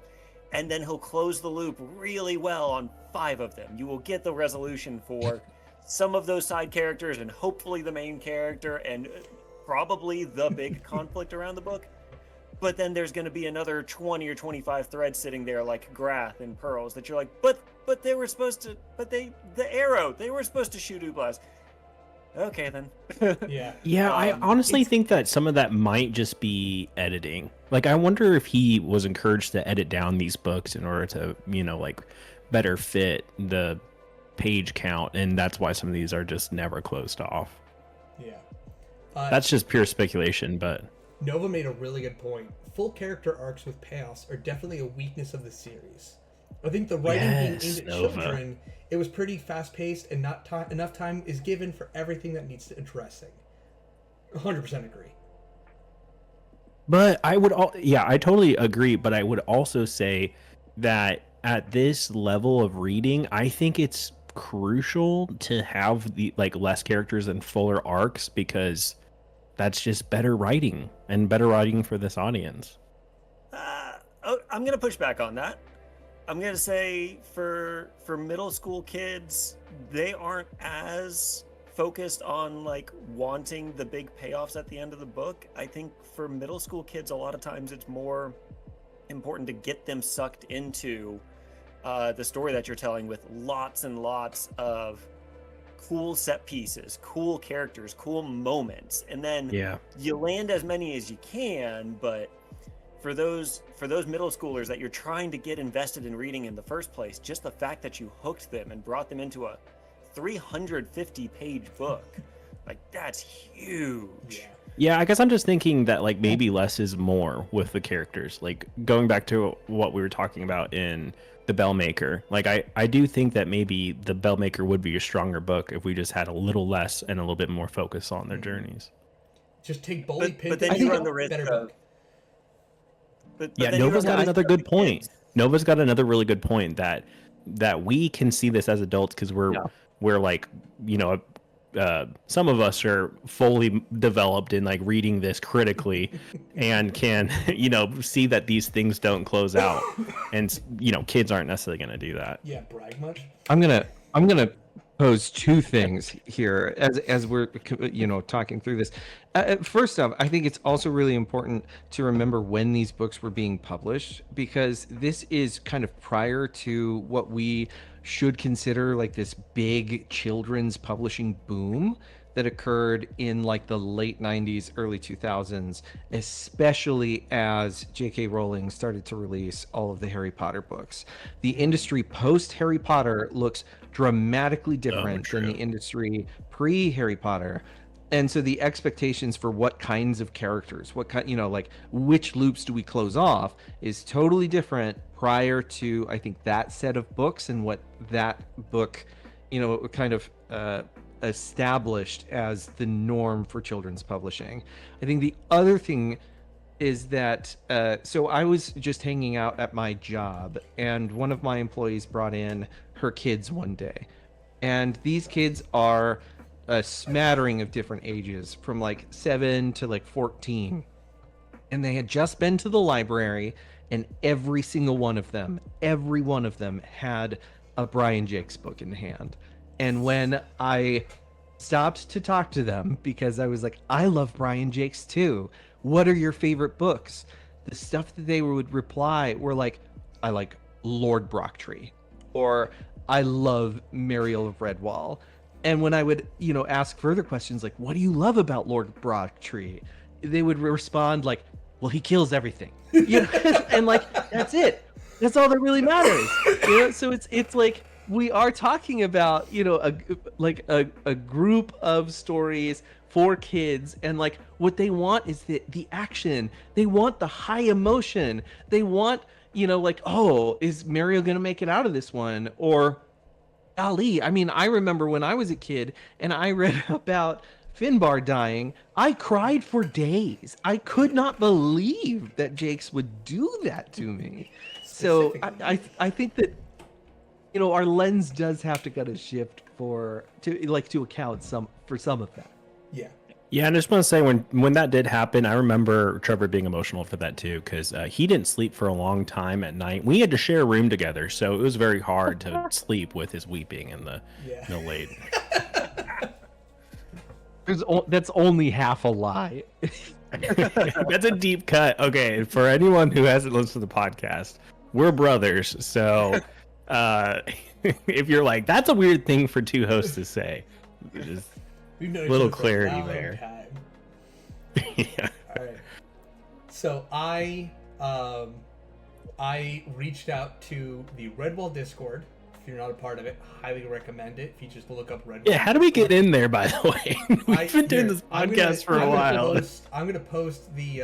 And then he'll close the loop really well on 5 of them. You will get the resolution for some of those side characters and hopefully the main character and probably the big conflict around the book. But then there's going to be another 20 or 25 threads sitting there like Grath and Pearls that you're like, but they were supposed to, the arrow, they were supposed to shoot Ublas. Okay, then. Yeah, I honestly think that some of that might just be editing. Like, I wonder if he was encouraged to edit down these books in order to, like, better fit the page count, and that's why some of these are just never closed off. Yeah. That's just pure speculation, but... Nova made a really good point. Full character arcs with payoffs are definitely a weakness of the series. I think the writing being aimed at children, it was pretty fast-paced, and not enough time is given for everything that needs addressing. 100% agree. But I totally agree. But I would also say that at this level of reading, I think it's crucial to have the less characters and fuller arcs, because that's just better writing and better writing for this audience. I'm gonna push back on that. I'm gonna say for middle school kids, they aren't as focused on wanting the big payoffs at the end of the book. I think for middle school kids, a lot of times it's more important to get them sucked into the story that you're telling with lots and lots of cool set pieces, cool characters, cool moments, and then you land as many as you can. But for those middle schoolers that you're trying to get invested in reading in the first place, just the fact that you hooked them and brought them into a 350-page book, that's huge. Yeah, I guess I'm just thinking that maybe less is more with the characters. Going back to what we were talking about in the Bellmaker, I do think that maybe the Bellmaker would be a stronger book if we just had a little less and a little bit more focus on their journeys. Just take Bully Pig. But then you run the risk of... Nova's got another good point. Nova's got another really good point that we can see this as adults, because we're some of us are fully developed in reading this critically and can see that these things don't close out, and kids aren't necessarily going to do that. Yeah, brag much. I'm gonna pose 2 things here as we're talking through this. First off, I think it's also really important to remember when these books were being published, because this is kind of prior to what we should consider this big children's publishing boom that occurred in the late 90s, early 2000s, especially as J.K. Rowling started to release all of the Harry Potter books. The industry post Harry Potter looks dramatically different than the industry pre Harry Potter. And so the expectations for what kinds of characters, what kind, which loops do we close off, is totally different prior to, I think, that set of books and what that book, kind of established as the norm for children's publishing. I think the other thing is that, so I was just hanging out at my job, and one of my employees brought in her kids one day. And these kids are a smattering of different ages, from like 7 to like 14, and they had just been to the library, and every single one of them had a Brian Jakes book in hand. And when I stopped to talk to them, because I was like, I love Brian Jakes too, what are your favorite books? The stuff that they would reply were like, I like Lord Brocktree, or I love Mariel of Redwall. And when I would, ask further questions like, what do you love about Lord Brocktree? They would respond like, well, he kills everything. And like, that's it. That's all that really matters. So it's like, we are talking about, a group of stories for kids, and like what they want is the action. They want the high emotion. They want, oh, is Mario gonna make it out of this one? Or Ali. I mean, I remember when I was a kid and I read about Finbar dying, I cried for days. I could not believe that Jakes would do that to me. So I think that our lens does have to kind of shift to account for some of that. Yeah. Yeah, and I just want to say when that did happen, I remember Trevor being emotional for that too, because he didn't sleep for a long time at night. We had to share a room together, so it was very hard to sleep with his weeping in the late. That's only half a lie. That's a deep cut. Okay, for anyone who hasn't listened to the podcast, we're brothers, so if you're like, that's a weird thing for two hosts to say, just little clarity there. Yeah. All right. So I reached out to the Redwall Discord. If you're not a part of it, highly recommend it. If you just look up Redwall. Yeah, how do we get in there, by the way? We've been doing this podcast for a while. I'm gonna post the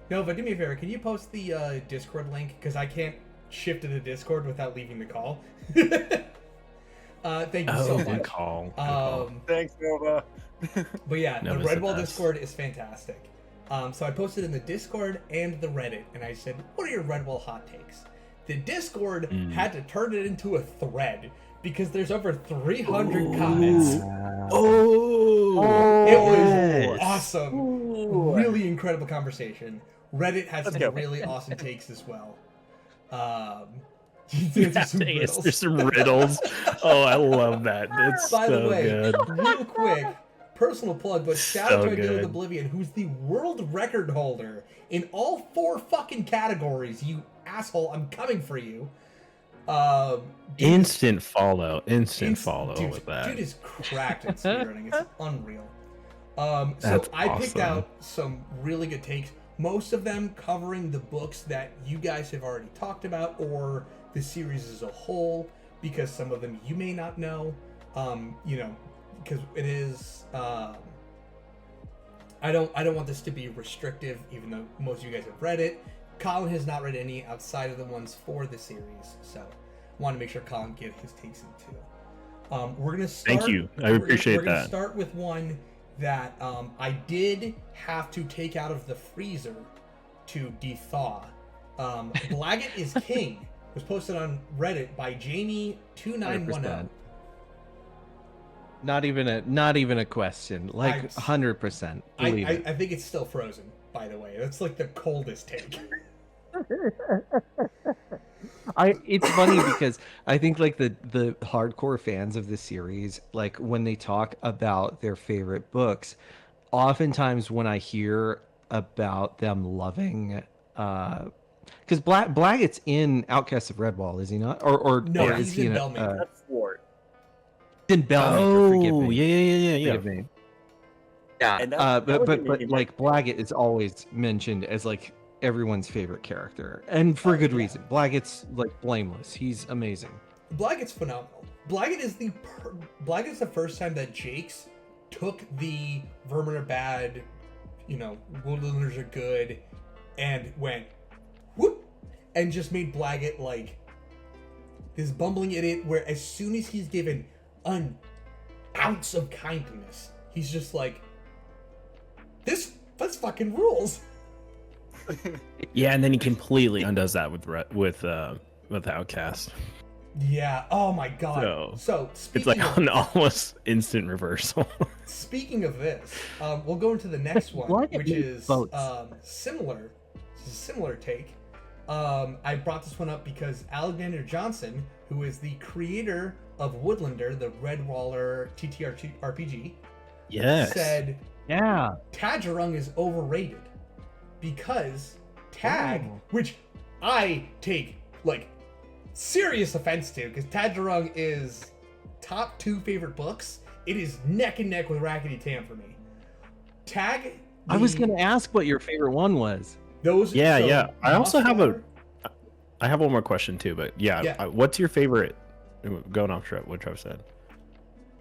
Nova, do me a favor. Can you post the Discord link? Because I can't shift to the Discord without leaving the call. Thank you so much. Good call. Thanks, Nova. But yeah, Nova's the the Redwall best. Discord is fantastic. So I posted in the Discord and the Reddit, and I said, what are your Redwall hot takes? The Discord had to turn it into a thread because there's over 300 comments. It was awesome. Really incredible conversation. Reddit had some really awesome takes as well. There's some riddles. Oh, I love that. It's By so the way, good. real quick, personal plug, but shout out to Idea with good. Oblivion, who's the world record holder in all 4 fucking categories. You asshole, I'm coming for you. Instant follow with that. Dude is cracked at speedrunning. It's unreal. So That's I picked awesome. out some really good takes. Most of them covering the books that you guys have already talked about, or the series as a whole, because some of them you may not know. Because it is. I don't want this to be restrictive, even though most of you guys have read it. Colin has not read any outside of the ones for the series, so I want to make sure Colin get his takes in too. We're gonna start. Thank you. I appreciate we're gonna that. start with one that I did have to take out of the freezer to dethaw. Blaggett is King was posted on Reddit by Jamie2910. 100%. Not even a question. Like 100%. Believe it. I think it's still frozen, by the way. That's like the coldest take. It's funny because I think like the hardcore fans of the series, like when they talk about their favorite books, oftentimes when I hear about them loving because Blaggett's in Outcasts of Redwall, is he not? Or No, or he's is he in in Bellmaker. That's Ward. in Bellmaker, forgive me. Yeah. Forgive me. Yeah, And that but would be like Blaggett is always mentioned as like everyone's favorite character, and for good reason. Blaggett's like blameless. He's amazing. Blaggett's phenomenal. Blaggett's the first time that Jakes took the Vermin are bad, Woodlanders are good, and went whoop, and just made Blaggett like this bumbling idiot. Where as soon as he's given an ounce of kindness, he's just like, that's fucking rules. Yeah, and then he completely undoes that with Outcast. Yeah. Oh my god. So It's speaking like of, an almost instant reversal. speaking of this, we'll go into the next one, Why which is votes? similar. It's a similar take. I brought this one up because Alexander Johnson, who is the creator of Woodlander, the Redwaller TTRPG, Yes. said Yeah. Tajarung is overrated because Tag, Oh. which I take like serious offense to, because Tajarung is top 2 favorite books. It is neck and neck with Rackety Tam for me. Tag. I was gonna ask what your favorite one was. Those. Yeah, so yeah. I also have Mossflower- I have one more question too, but yeah, Yeah. what's your favorite? Going off what Trev said.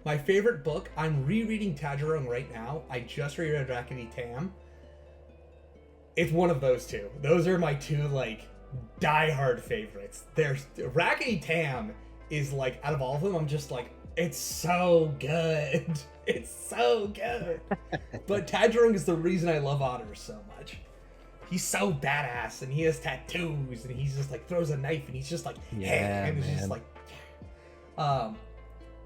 My favorite book. I'm rereading Tajarung right now. I just reread Rackety Tam. It's one of those two. Those are my two like diehard favorites. There's Rackety Tam is like out of all of them, I'm just like, it's so good. It's so good. But Tajarung is the reason I love Otter so much. He's so badass and he has tattoos and he's just like throws a knife and he's just like, Yeah, and it's just man. like,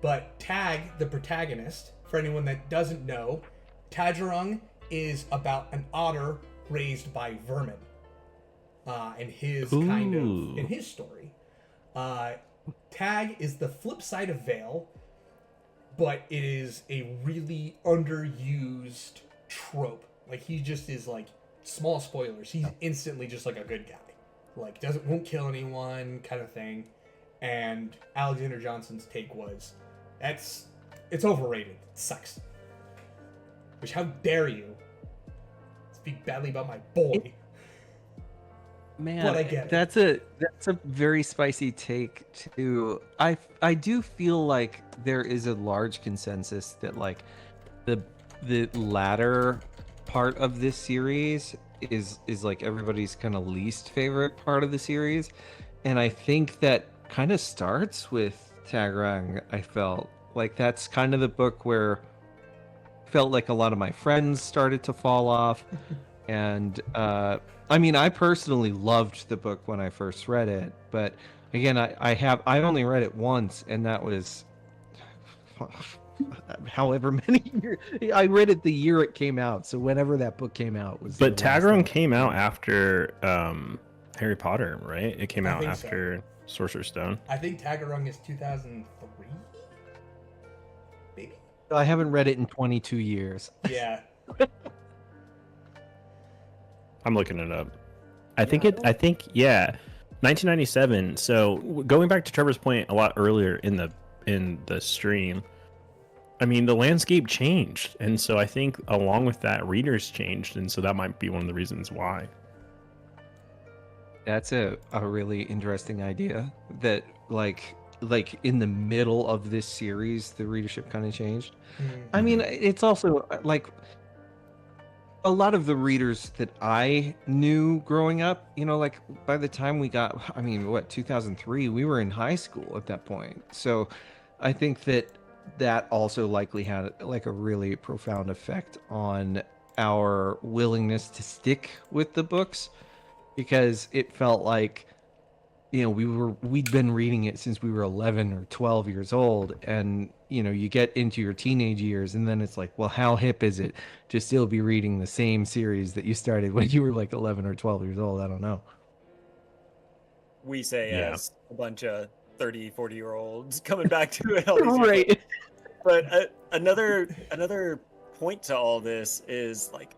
but Tag, the protagonist, for anyone that doesn't know, Tajarung is about an otter raised by vermin. And his kind of Ooh. in his story. Tag is the flip side of Veil, but it is a really underused trope. Like he just is like, small spoilers, he's instantly just like a good guy. Like won't kill anyone kind of thing. And Alexander Johnson's take was, it's overrated. It sucks. Which, how dare you speak badly about my boy? Man, But I get it. that's a very spicy take too. I do feel like there is a large consensus that like the latter part of this series is like everybody's kind of least favorite part of the series, and I think that kind of starts with Tagarang. I felt like that's kind of the book where I felt like a lot of my friends started to fall off. And I mean, I personally loved the book when I first read it, but again, I only read it once, and that was however many years. I read it the year it came out, so whenever that book came out was. But the last Tagarung time. came out after Harry Potter, right? It came I out think so. after Sorcerer's Stone. I think Tagarung is 2003? Maybe? I haven't read it in 22 years. Yeah. I'm looking it up. I think 1997. So going back to Trevor's point a lot earlier in the stream, I mean, the landscape changed, and so I think along with that, readers changed, and so that might be one of the reasons why. That's a really interesting idea that like in the middle of this series the readership kind of changed. I mean, it's also like a lot of the readers that I knew growing up, you know, like by the time we got, I mean, 2003, we were in high school at that point. So I think that also likely had like a really profound effect on our willingness to stick with the books, because it felt like, you know, we'd been reading it since we were 11 or 12 years old, and you know, you get into your teenage years and then it's like, well, how hip is it to still be reading the same series that you started when you were like 11 or 12 years old? I don't know. We say Yeah. as a bunch of 30, 40-year-olds coming back to it all these years. Right. But another point to all this is like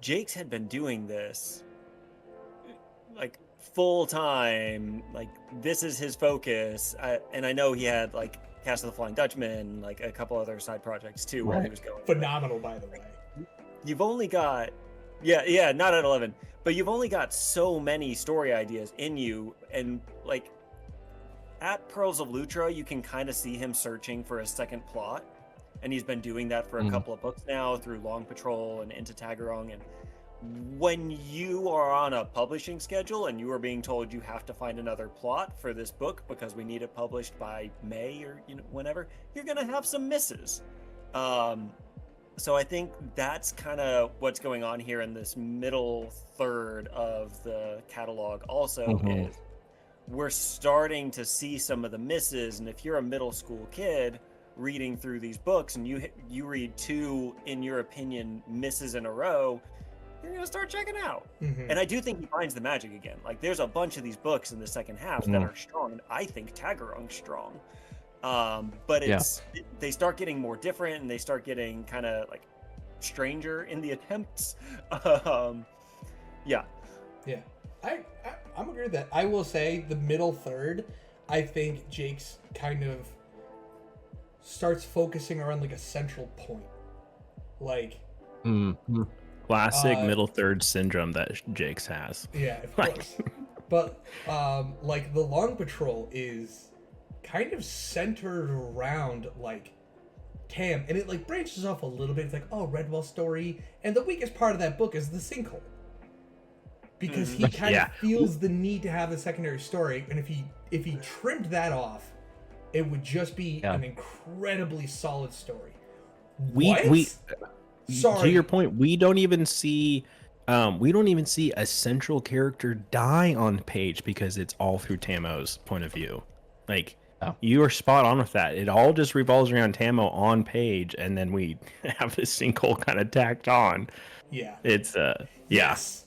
Jake's had been doing this like full time, like this is his focus, and I know he had like Cast of the Flying Dutchman, like a couple other side projects too while he was going. Phenomenal, by the way. You've only got not at 11, but you've only got so many story ideas in you, and like at Pearls of Lutra, you can kind of see him searching for a second plot, and he's been doing that for a couple of books now through Long Patrol and into Tagarong. And when you are on a publishing schedule and you are being told you have to find another plot for this book because we need it published by May or whenever, you're gonna have some misses. So I think that's kind of what's going on here in this middle third of the catalog also is we're starting to see some of the misses. And if you're a middle school kid reading through these books and you read 2, in your opinion, misses in a row, you're gonna start checking out. And I do think he finds the magic again. Like, there's a bunch of these books in the second half that are strong, and I think Tagarung's strong. But they start getting more different, and they start getting kind of like stranger in the attempts. Yeah. I'm agree with that. I will say the middle third, I think Jake's kind of starts focusing around like a central point. Like classic middle third syndrome that Jake's has. Yeah, of course. But like the Long Patrol is kind of centered around like Tam, and it like branches off a little bit. It's like, oh, Redwall story, and the weakest part of that book is the sinkhole. Because he kind of feels the need to have a secondary story, and if he trimmed that off, it would just be an incredibly solid story. We to your point, we don't even see a central character die on page because it's all through Tamo's point of view. Like, you are spot on with that. It all just revolves around Tamo on page, and then we have this sinkhole kind of tacked on. Yeah. It's Yes.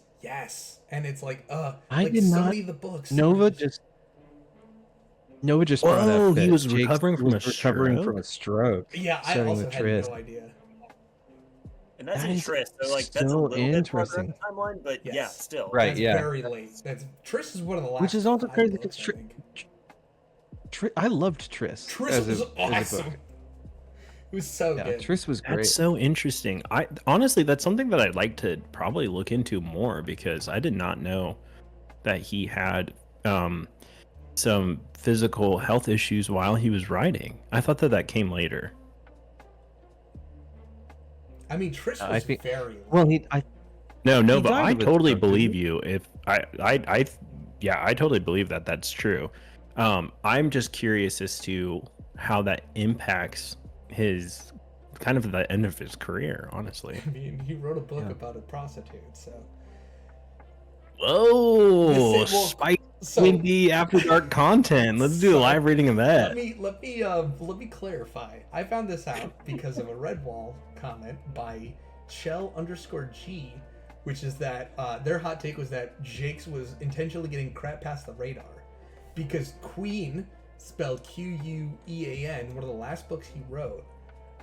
And it's like, I like did so not. many of the books. Nova just brought up that he was Jake recovering from from a stroke. Yeah, I starting also with had Triss. no idea. And that's That in is Triss, so like that's a so little bit further in interesting. the timeline, but Yes. yeah, still. Right, That's yeah. very late. Triss is one of the last. Which is also 5 crazy books, because I think. I loved Triss. Triss as was a awesome. book. It was so Yeah, good. Triss was great. That's so interesting. I honestly, that's something that I'd like to probably look into more, because I did not know that he had some physical health issues while he was writing. I thought that came later. I mean, Triss was very. Well, No, He but died I of a totally stroke, believe didn't you. If I totally believe that that's true. I'm just curious as to how that impacts his kind of the end of his career, honestly. I mean, he wrote a book about a prostitute, so. Whoa, This is- well, Spike so- Windy After Dark content. Let's do a live reading of that. Let me clarify. I found this out because of a Redwall comment by Chell_G, which is that their hot take was that Jake's was intentionally getting crap past the radar because Queen, spelled Quean, one of the last books he wrote.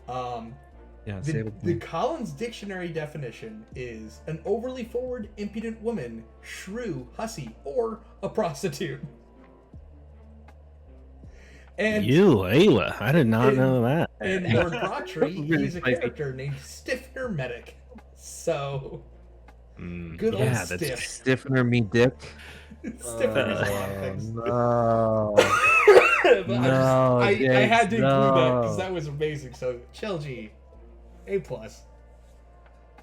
The Collins Dictionary definition is an overly forward, impudent woman, shrew, hussy, or a prostitute. And Layla, I did not know that. And Lord Brottry, Really he's a spicy. character named Stiffener Medic. So, good yeah, old that's Stiff. Stiffener me dick. Stiffener is a lot of things. No. But I had to include that because no. that was amazing. So, Chell G, A+.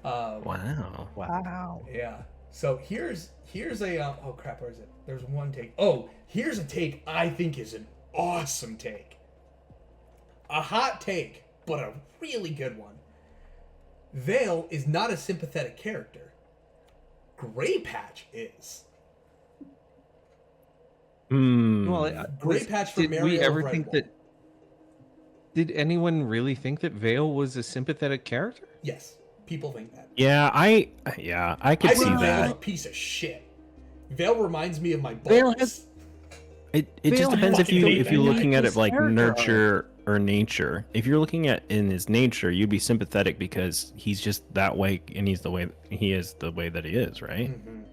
Wow. Yeah. So here's a oh crap, where is it? There's one take. Oh, here's a take I think is an awesome take. A hot take, but a really good one. Vale is not a sympathetic character. Grey Patch is. Well, Grey Patch for did Mario we ever of think Redwall. that? Did anyone really think that Vale was a sympathetic character? Yes, people think that. Yeah, I could I see think Vale's a that. piece of shit. Vale reminds me of my Vale balls. has- It Vale just depends has if you're the looking at it weakest like character nurture or nature. If you're looking at in his nature, you'd be sympathetic because he's just that way, and he's the way he is, the way that he is, right? Mhm.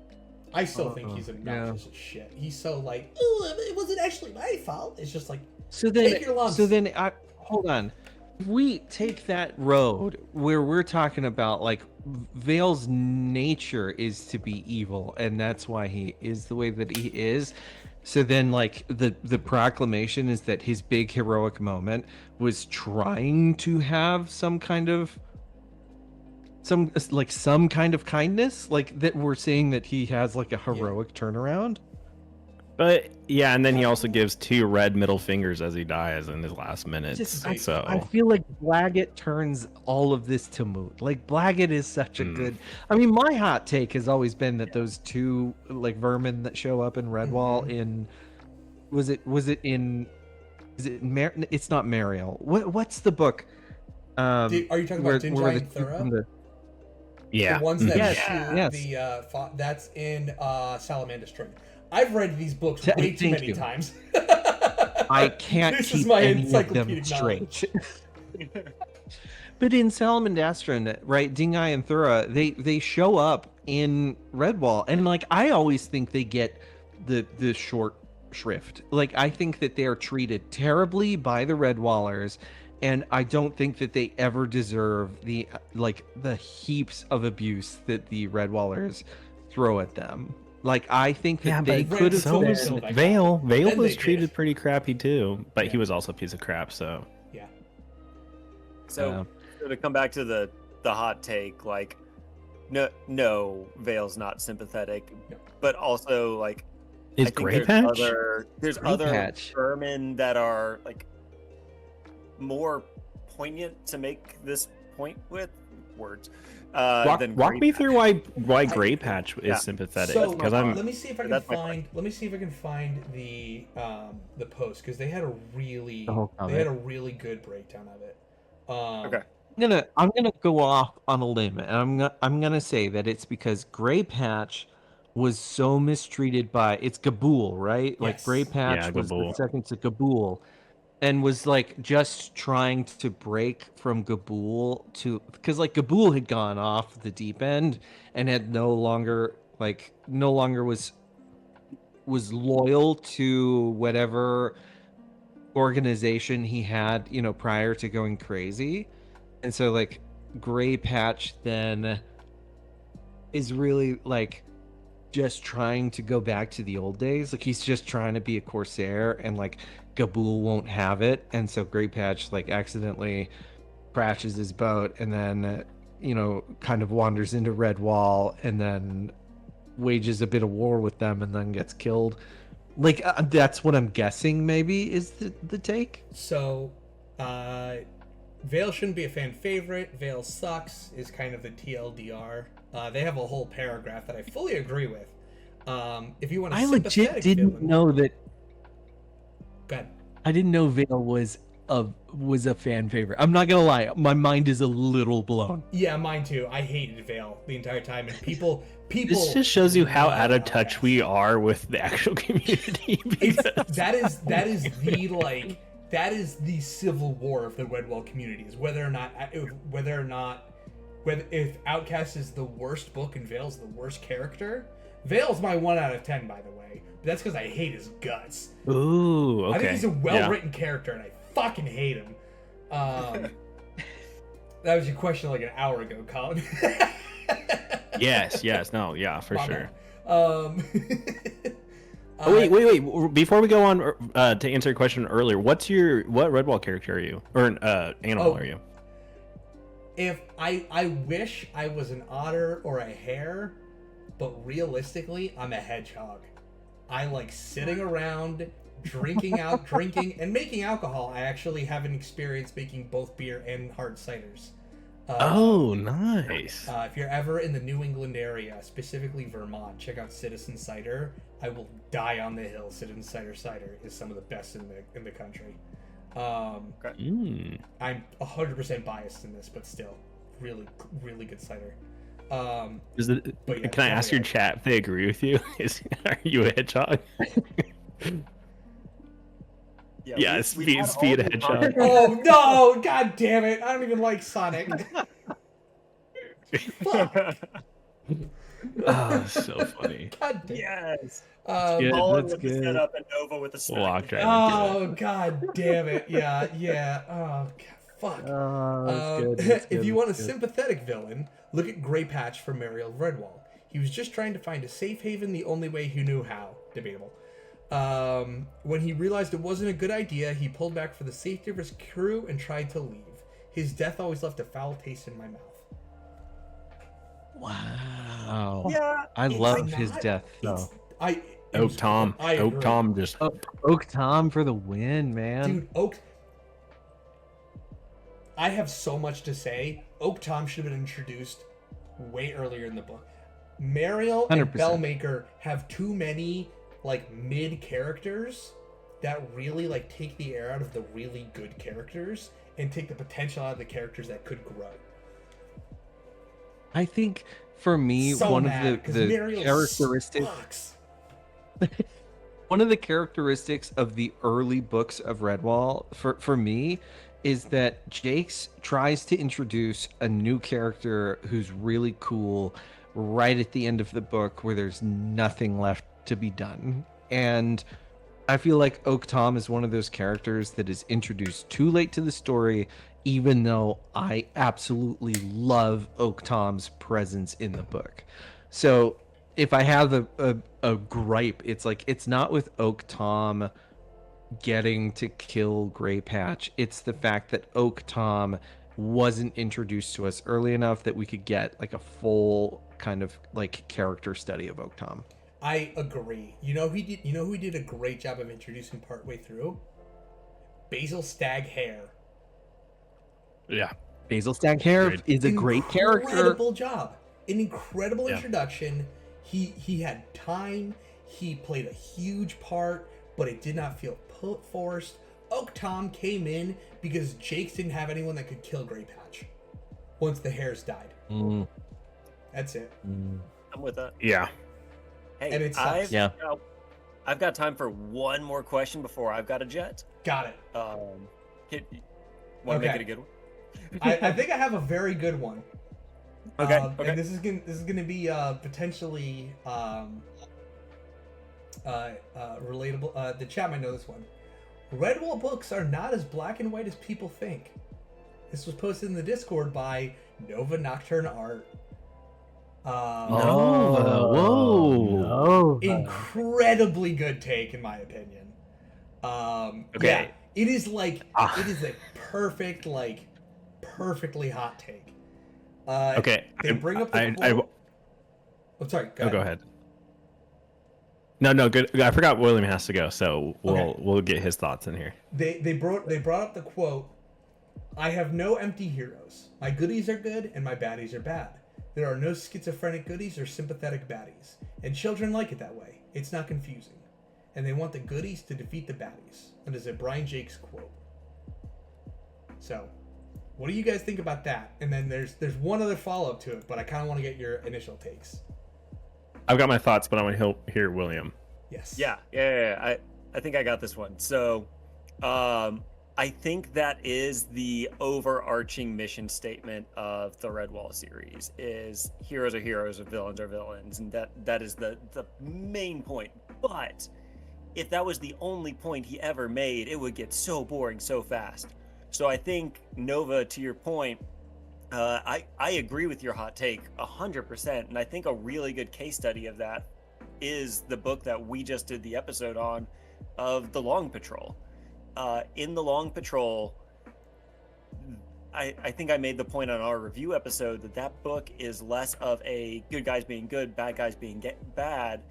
I still think he's obnoxious as shit. He's so like, oh, it wasn't actually my fault. It's just like, So then, Take your lumps. hold on. If we take that road where we're talking about like Vale's nature is to be evil, and that's why he is the way that he is. So then, like the proclamation is that his big heroic moment was trying to have some kind of kindness, like that we're saying that he has like a heroic turnaround. But yeah, and then he also gives 2 red middle fingers as he dies in his last minutes. I So feel like Blaggett turns all of this to moot. Like Blaggett is such a good. I mean, my hot take has always been that those 2 like vermin that show up in Redwall in Was it in? Is it It's not Mariel. What's the book? Are you talking about Dinjai and Thura? Yeah. The ones that Yes, shoot yes. that's in Salamander's Trim. I've read these books way too many times. I can't This keep is my any of them encyclopedic straight. But in Salamandastron, right, Dingai and Thura, they show up in Redwall, and like I always think they get the short shrift. Like I think that they are treated terribly by the Redwallers, and I don't think that they ever deserve the heaps of abuse that the Redwallers throw at them. Like I think that they could have so was Vale. Vale was treated did. pretty crappy too, but Yeah. he was also a piece of crap. So Yeah. So to come back to the hot take, like, no, Vale's not sympathetic, No. but also like, is I think Grey Patch? there's Grey other Patch. vermin that are like more poignant to make this point with words. Than Walk Grey me Patch. through why Grey Patch is Yeah. sympathetic, So because let me see if I can That's my find. Let me see if I can find the post because they had a really whole they comic. had a really good breakdown of it. Okay. I'm gonna go off on a limb, and I'm gonna say that it's because Grey Patch was so mistreated by it's Gabool, right? Like Yes. Grey Patch Yeah, was the Gabool. second to Gabool, and was like just trying to break from Gabool to because like Gabool had gone off the deep end and had no longer was loyal to whatever organization he had, prior to going crazy. And so like Grey Patch then is really like just trying to go back to the old days. Like he's just trying to be a Corsair, and like Gabool won't have it. And so Grey Patch like accidentally crashes his boat and then kind of wanders into Redwall and then wages a bit of war with them and then gets killed. Like that's what I'm guessing maybe is the take. So, Vale shouldn't be a fan favorite. Vale sucks is kind of the TLDR. They have a whole paragraph that I fully agree with. If you want to, I legit didn't know that. Go ahead. I didn't know Vale was a fan favorite. I'm not gonna lie, my mind is a little blown. Yeah, mine too. I hated Vale the entire time, and people. This just shows you how out of touch we are with the actual community. That is the civil war of the Redwall community, is whether if Outcast is the worst book and Vale's the worst character. Vale's my 1 out of 10, by the way, but that's because I hate his guts. Ooh, okay. I think he's a well-written character, and I fucking hate him. That was your question like an hour ago, Colin. Yes, no, yeah, for sure. Wait. Before we go on to answer your question earlier, what Redwall character are you? Or animal are you? If I wish I was an otter or a hare, but realistically, I'm a hedgehog. I like sitting around, drinking, and making alcohol. I actually have an experience making both beer and hard ciders. Oh, nice. If you're ever in the New England area, specifically Vermont, check out Citizen Cider. I will die on the hill. Citizen Cider is some of the best in the country. I'm 100% biased in this, but still, really, really good cider. Can I ask your chat if they agree with you? Are you a hedgehog? Yeah, speed hedgehog. Oh no! God damn it! I don't even like Sonic. Fuck. Oh, so funny. God damn. Yes. Good, Colin that's with the good. setup and Nova with the Lock snack. dragon. Oh god damn it! Yeah. Oh god, fuck. That's If good, you want a that's good. sympathetic villain, look at Grey Patch from Mariel Redwall. He was just trying to find a safe haven the only way he knew how. Debatable. When he realized it wasn't a good idea, he pulled back for the safety of his crew and tried to leave. His death always left a foul taste in my mouth. Wow. Yeah. I It's love his not- death though. Oak Tom just Oak Tom for the win, man. Dude, Oak. I have so much to say. Oak Tom should have been introduced way earlier in the book. Mariel and 100%. Bellmaker have too many like mid characters that really like take the air out of the really good characters and take the potential out of the characters that could grow. I think for me, one of the characteristics sucks. one of the characteristics of the early books of Redwall for me is that Jakes tries to introduce a new character who's really cool right at the end of the book where there's nothing left to be done. And I feel like Oak Tom is one of those characters that is introduced too late to the story, even though I absolutely love Oak Tom's presence in the book. So if I have a gripe, it's like, it's not with Oak Tom getting to kill Gray Patch. It's the fact that Oak Tom wasn't introduced to us early enough that we could get like a full kind of like character study of Oak Tom. I agree. You know who did a great job of introducing partway through? Basil Staghair. Yeah. Basil Staghair is a great character. Incredible job. An incredible Yeah. introduction. He had time. He played a huge part, but it did not feel forced. Oak Tom came in because Jakes didn't have anyone that could kill Gray Patch once the hares died. That's it. I'm with that. Yeah. Hey, And it sucks. I've got time for one more question before I've got a jet. Got it. Want to make it a good one? I think I have a very good one. Okay. And this is gonna be potentially relatable. The chat might know this one. Redwall books are not as black and white as people think. This was posted in the Discord by Nova Nocturne Art. Nova. Whoa. Incredibly good take, in my opinion. Yeah, it is like it is a perfect, like, perfectly hot take. Okay. They bring up the quote. Oh, sorry. Go ahead. No, good. I forgot William has to go, so we'll get his thoughts in here. They brought up the quote. I have no empty heroes. My goodies are good and my baddies are bad. There are no schizophrenic goodies or sympathetic baddies, and children like it that way. It's not confusing, and they want the goodies to defeat the baddies. That is a Brian Jakes quote. So, what do you guys think about that? And then there's one other follow-up to it, but I kind of want to get your initial takes. I've got my thoughts, but I want to hear William. Yes. Yeah. I think I got this one. So, I think that is the overarching mission statement of the Redwall series: is heroes are heroes and villains are villains, and that is the main point. But if that was the only point he ever made, it would get so boring so fast. So I think, Nova, to your point, I agree with your hot take 100%, and I think a really good case study of that is the book that we just did the episode on, of The Long Patrol. In The Long Patrol, I think I made the point on our review episode that book is less of a good guys being good, bad guys being bad,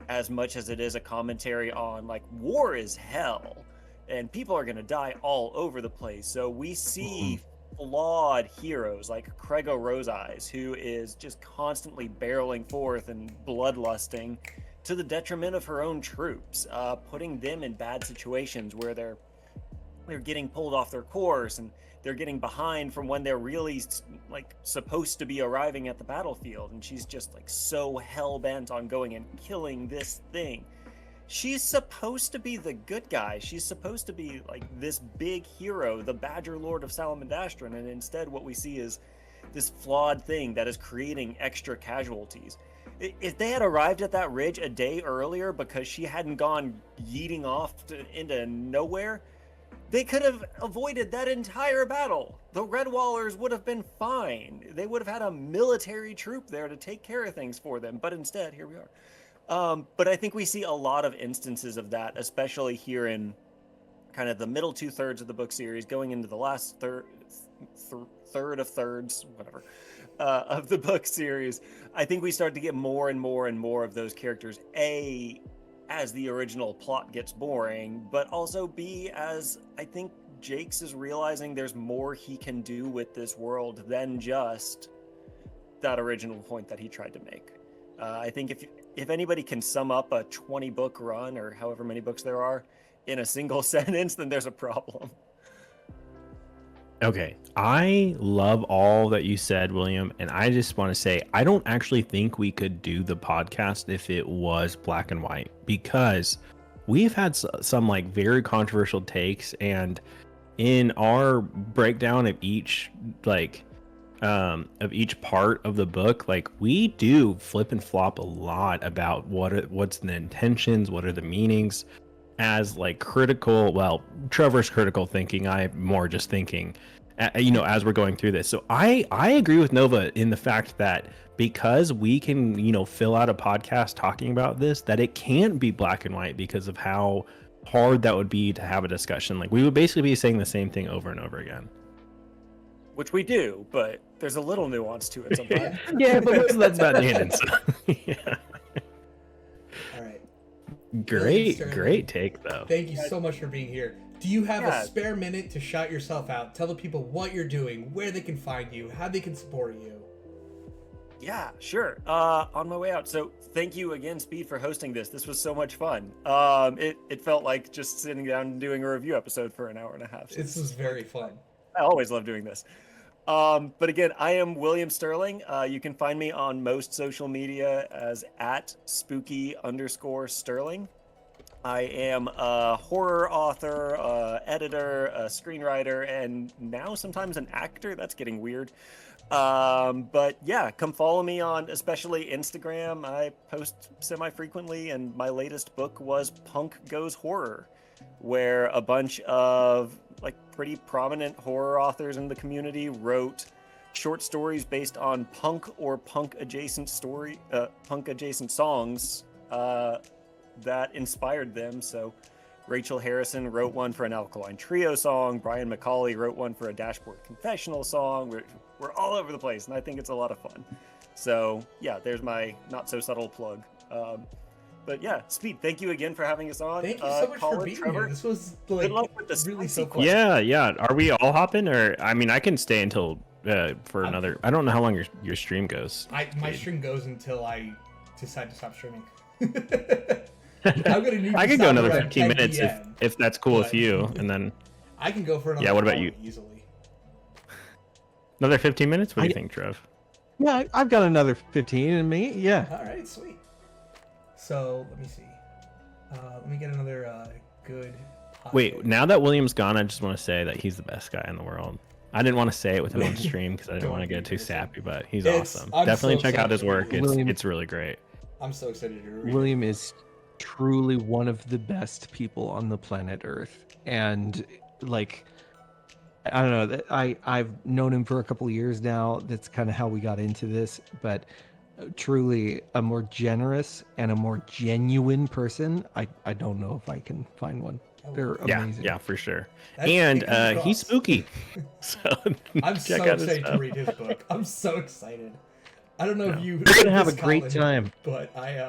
as much as it is a commentary on, like, war is hell and people are going to die all over the place. So we see flawed heroes like Crego Roseeyes, who is just constantly barreling forth and bloodlusting to the detriment of her own troops, putting them in bad situations where they're getting pulled off their course and they're getting behind from when they're really, like, supposed to be arriving at the battlefield, and she's just, like, so hell-bent on going and killing this thing. She's supposed to be the good guy. She's supposed to be, like, this big hero, the Badger Lord of Salamandastron, and instead what we see is this flawed thing that is creating extra casualties. If they had arrived at that ridge a day earlier because she hadn't gone yeeting off into nowhere, they could have avoided that entire battle. The Redwallers would have been fine. They would have had a military troop there to take care of things for them. But instead, here we are. But I think we see a lot of instances of that, especially here in kind of the middle 2/3 of the book series, going into the last third of thirds, whatever, of the book series. I think we start to get more and more and more of those characters, A, as the original plot gets boring, but also B, as I think Jakes is realizing there's more he can do with this world than just that original point that he tried to make. I think if anybody can sum up a 20-book run, or however many books there are, in a single sentence, then there's a problem. Okay, I love all that you said, William, and I just want to say I don't actually think we could do the podcast if it was black and white, because we've had some like very controversial takes, and in our breakdown of each part of the book, like we do flip and flop a lot about what's the intentions, what are the meanings, as like critical. Well, Trevor's critical thinking, I'm more just thinking, as we're going through this. So I agree with Nova in the fact that because we can fill out a podcast talking about this, that it can't be black and white because of how hard that would be to have a discussion. Like we would basically be saying the same thing over and over again, which we do, but there's a little nuance to it sometimes. Yeah, but most of that's about Landon. So, yeah. All right. Great take though. Thank you so much for being here. Do you have a spare minute to shout yourself out? Tell the people what you're doing, where they can find you, how they can support you. Yeah, sure. On my way out. So thank you again, Speed, for hosting this. This was so much fun. It felt like just sitting down and doing a review episode for an hour and a half. This was very fun. I always love doing this. But again, I am William Sterling. You can find me on most social media as @spooky_Sterling. I am a horror author, editor, a screenwriter, and now sometimes an actor. That's getting weird. But yeah, come follow me on especially Instagram. I post semi-frequently, and my latest book was Punk Goes Horror, where a bunch of like pretty prominent horror authors in the community wrote short stories based on punk or punk adjacent songs that inspired them. So Rachel Harrison wrote one for an Alkaline Trio song. Brian McCauley wrote one for a Dashboard Confessional song. We're all over the place, and I think it's a lot of fun. So yeah, there's my not so subtle plug. But yeah, Speed, thank you again for having us on. Thank you so much for being Trevor, here. This was good luck with the really so fun. Yeah. Are we all hopping, or I mean, I can stay until for another. I don't know how long your stream goes. My stream goes until I decide to stop streaming. I'm gonna need I to could go stop another around 15 minutes 10 PM, if that's cool with but- you, and then I can go for another Yeah, what about hour you? easily. another 15 minutes. What do you think, Trev? Yeah, I've got another 15 in me. Yeah. All right, sweet. So let me see. Let me get another good. hot Wait, take. now that William's gone, I just want to say that he's the best guy in the world. I didn't want to say it with him on stream because I didn't want to get too sappy, but he's awesome. I'm Definitely so check out his excited. work. William- It's really great. I'm so excited to read. William is truly one of the best people on the planet Earth, and like I don't know, that I've known him for a couple of years now. That's kind of how we got into this, but truly a more generous and a more genuine person. I don't know if I can find one. They're amazing. Yeah, for sure. That's And sticking he's across. spooky. So I'm check so out his excited to stuff. read his book. I'm so excited. I don't know if you. We're gonna have a this, great Colin, time. But I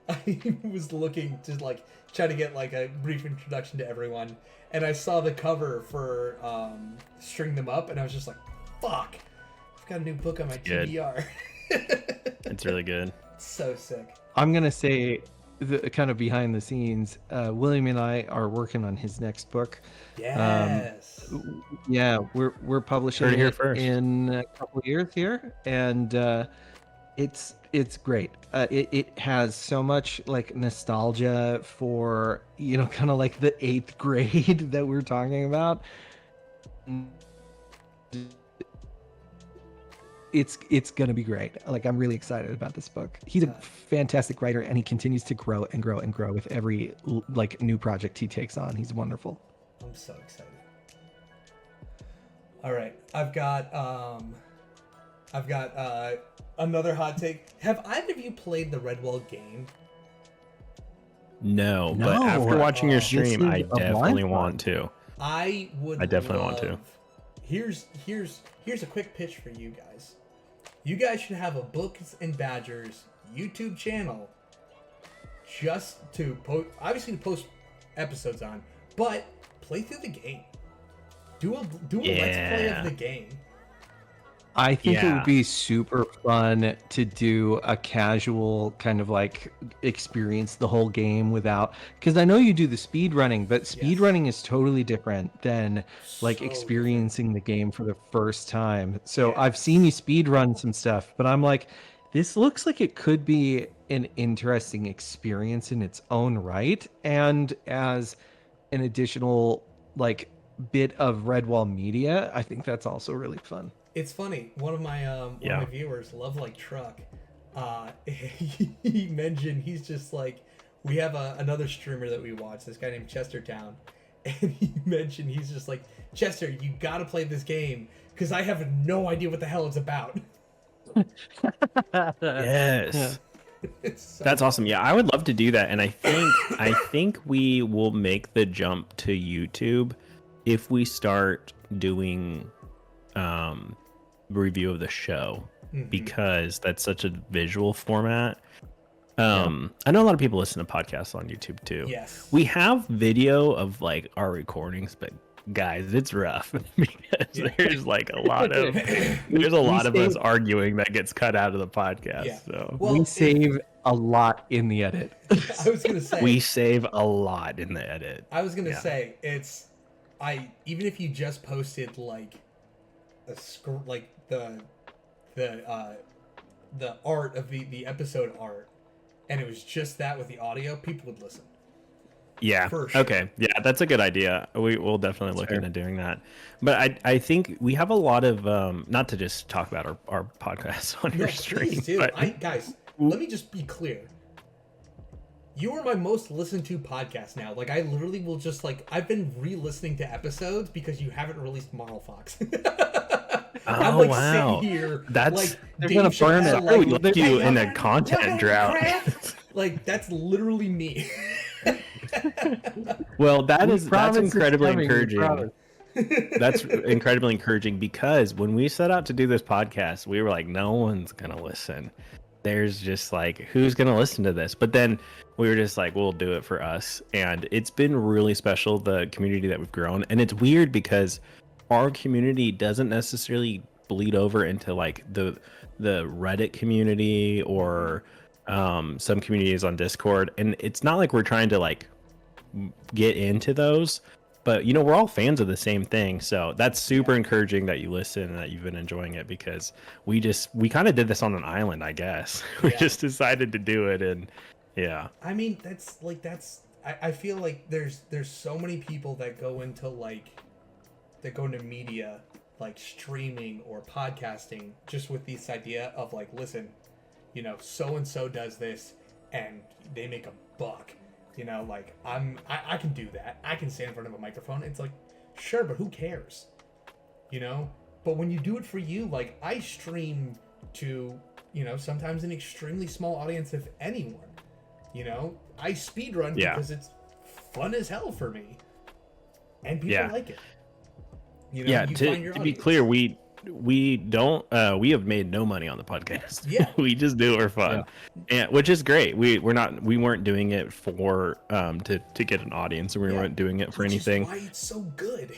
I was looking to like try to get like a brief introduction to everyone, and I saw the cover for String Them Up, and I was just like, "Fuck! I've got a new book on my Good. TBR." It's really good. So sick. I'm gonna say the kind of behind the scenes. William and I are working on his next book. Yes. Yeah, we're publishing Heard it here it first. in a couple of years here, and it's great. It has so much like nostalgia for kind of like the 8th grade that we're talking about. It's gonna be great. Like, I'm really excited about this book. He's a fantastic writer, and he continues to grow and grow and grow with every like new project he takes on. He's wonderful. I'm so excited. All right, I've got another hot take. Have either of you played the Redwall game? No, No. but after watching your This stream, is I a definitely blind want to. I definitely want to. Here's a quick pitch for you guys. You guys should have a Books and Badgers YouTube channel just to obviously to post episodes on, but play through the game. Do a let's play of Yeah. the game. I think it Yeah. would be super fun to do a casual kind of like experience the whole game without, because I know you do the speed running, but speed running is totally different than like So experiencing the game for the first time. So Yeah. I've seen you speed run some stuff, but I'm like, this looks like it could be an interesting experience in its own right, and as an additional like bit of Redwall media, I think that's also really fun. It's funny. One of Yeah. my viewers, Love Like Truck, he mentioned he's just like, we have another streamer that we watch, this guy named Chestertown, and he mentioned he's just like, Chester, you gotta play this game because I have no idea what the hell it's about. Yes. It's so That's awesome. Yeah, I would love to do that, and I think we will make the jump to YouTube if we start doing review of the show, because that's such a visual format. I know a lot of people listen to podcasts on YouTube too. Yes. We have video of like our recordings, but guys, it's rough because there's like a lot of us arguing that gets cut out of the podcast. Yeah. So Well, We save a lot in the edit. I was gonna say. we save a lot in the edit. I was gonna say even if you just posted like like the art of the episode art, and it was just that with the audio, people would listen. Yeah. For sure. Okay. Yeah, that's a good idea. We will definitely look into doing that. But I think we have a lot of not to just talk about our podcasts on No, your stream. please do. But Guys, let me just be clear. You are my most listened to podcast now. Like, I literally will just like, I've been re-listening to episodes because you haven't released Marl Fox. I'm like sitting here. That's like, they're Dave gonna burn Chappelle, it. like, we left you "Hey, in y'all a got- content y'all got drought." craft?" Like, that's literally me. Well, that's Promise it's incredibly coming, we encouraging. promise. That's incredibly encouraging, because when we set out to do this podcast, we were like, no one's gonna listen. There's just like, who's gonna listen to this? But then we were just like, we'll do it for us, and it's been really special, the community that we've grown. And it's weird because our community doesn't necessarily bleed over into like the Reddit community or some communities on Discord, and it's not like we're trying to like get into those, but you know, we're all fans of the same thing. So that's super encouraging that you listen and that you've been enjoying it, because we kind of did this on an island, I guess. We just decided to do it, and yeah. I mean, I feel like there's so many people that go into media, like streaming or podcasting, just with this idea of like, listen, you know, so and so does this and they make a buck. You know, like I can do that. I can stand in front of a microphone. It's like, sure, but who cares? You know? But when you do it for you, like I stream to, you know, sometimes an extremely small audience, if anyone. You know? I speedrun because it's fun as hell for me. And people like it. You know, you find your to be audience. clear, we don't we have made no money on the podcast. Yeah. We just do it for fun. And which is great. We weren't doing it for to get an audience, and we weren't doing it for anything. Which is why it's so good.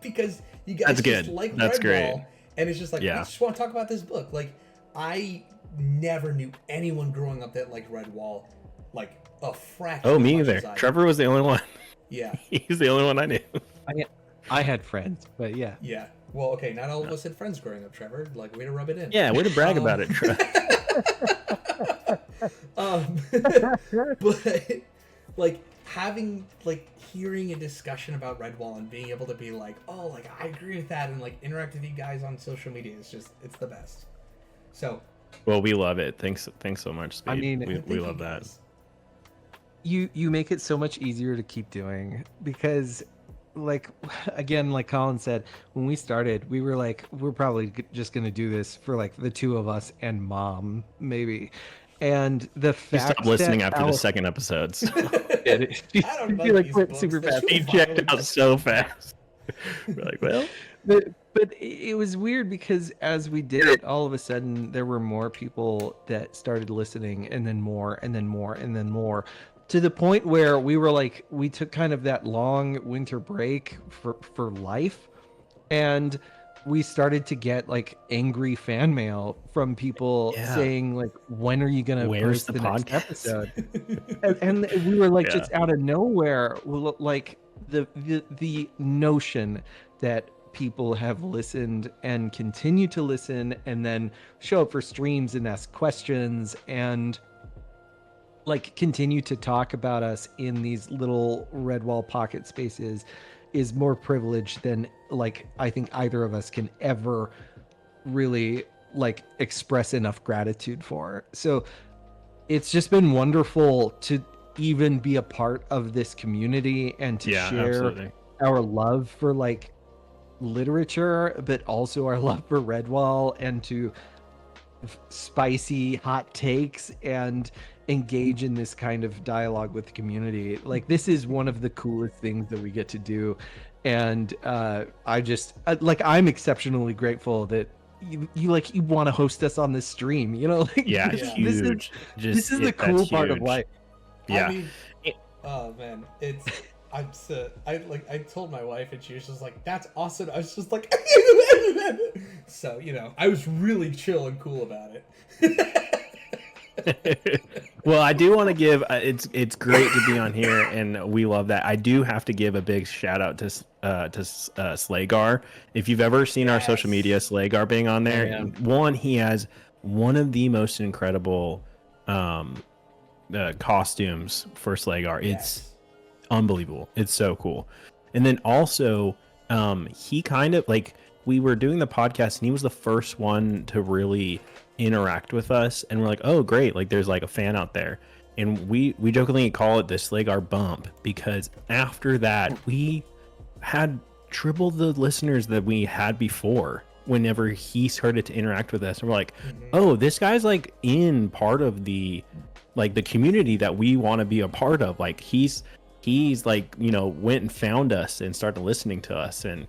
Because you guys That's just good. like That's Redwall, great. and it's just like, I just want to talk about this book. Like, I never knew anyone growing up that liked Redwall, like a fraction. Oh, me as much either. as I did. Trevor was the only one. Yeah. He's the only one I knew. I had friends, but yeah. Yeah. Well, okay, not all of us had friends growing up, Trevor. Like, way to rub it in. Yeah, way to brag about it, Trevor. But like hearing a discussion about Redwall and being able to be like, oh, like I agree with that, and like interact with you guys on social media is just, it's the best. So Well, we love it. Thanks so much, Speed. I mean, we thank you love that. guys. You make it so much easier to keep doing, because like, again, like Colin said, when we started, we were like, we're probably just gonna do this for like the two of us and Mom, maybe. And the You fact stopped listening that after the Alice second episode. So. I don't you like like these quit books. super They're fast. too He checked violent. out so fast. We're like, well, But it was weird because as we did it, all of a sudden there were more people that started listening, and then more, and then more, and then more, to the point where we were like, we took kind of that long winter break for life, and we started to get like angry fan mail from people saying like, when are you gonna Where's post the the next podcast? episode? and we were like, Yeah. just out of nowhere, like the notion that people have listened and continue to listen and then show up for streams and ask questions and like continue to talk about us in these little Redwall pocket spaces is more privileged than like I think either of us can ever really like express enough gratitude for. So it's just been wonderful to even be a part of this community and to share absolutely. our love for like literature, but also our love for Redwall, and to spicy hot takes and engage in this kind of dialogue with the community. Like, this is one of the coolest things that we get to do, and I'm exceptionally grateful that you want to host us on this stream, you know. Like, huge. This is the cool part of life. I mean, oh man, I told my wife and she was just like, that's awesome. I was just like, so, you know, I was really chill and cool about it. Well, I do want to give it's great to be on here, and we love that. I do have to give a big shout out to Slagar. If you've ever seen our social media, Slagar being on there, one, he has one of the most incredible costumes for Slagar. It's unbelievable. It's so cool. And then also, he kind of like, we were doing the podcast and he was the first one to really interact with us, and we're like, oh great, like there's like a fan out there. And we jokingly call it the Slagar bump, because after that we had triple the listeners that we had before whenever he started to interact with us. And we're like, oh, this guy's like in part of the like the community that we want to be a part of. Like he's like, you know, went and found us and started listening to us, and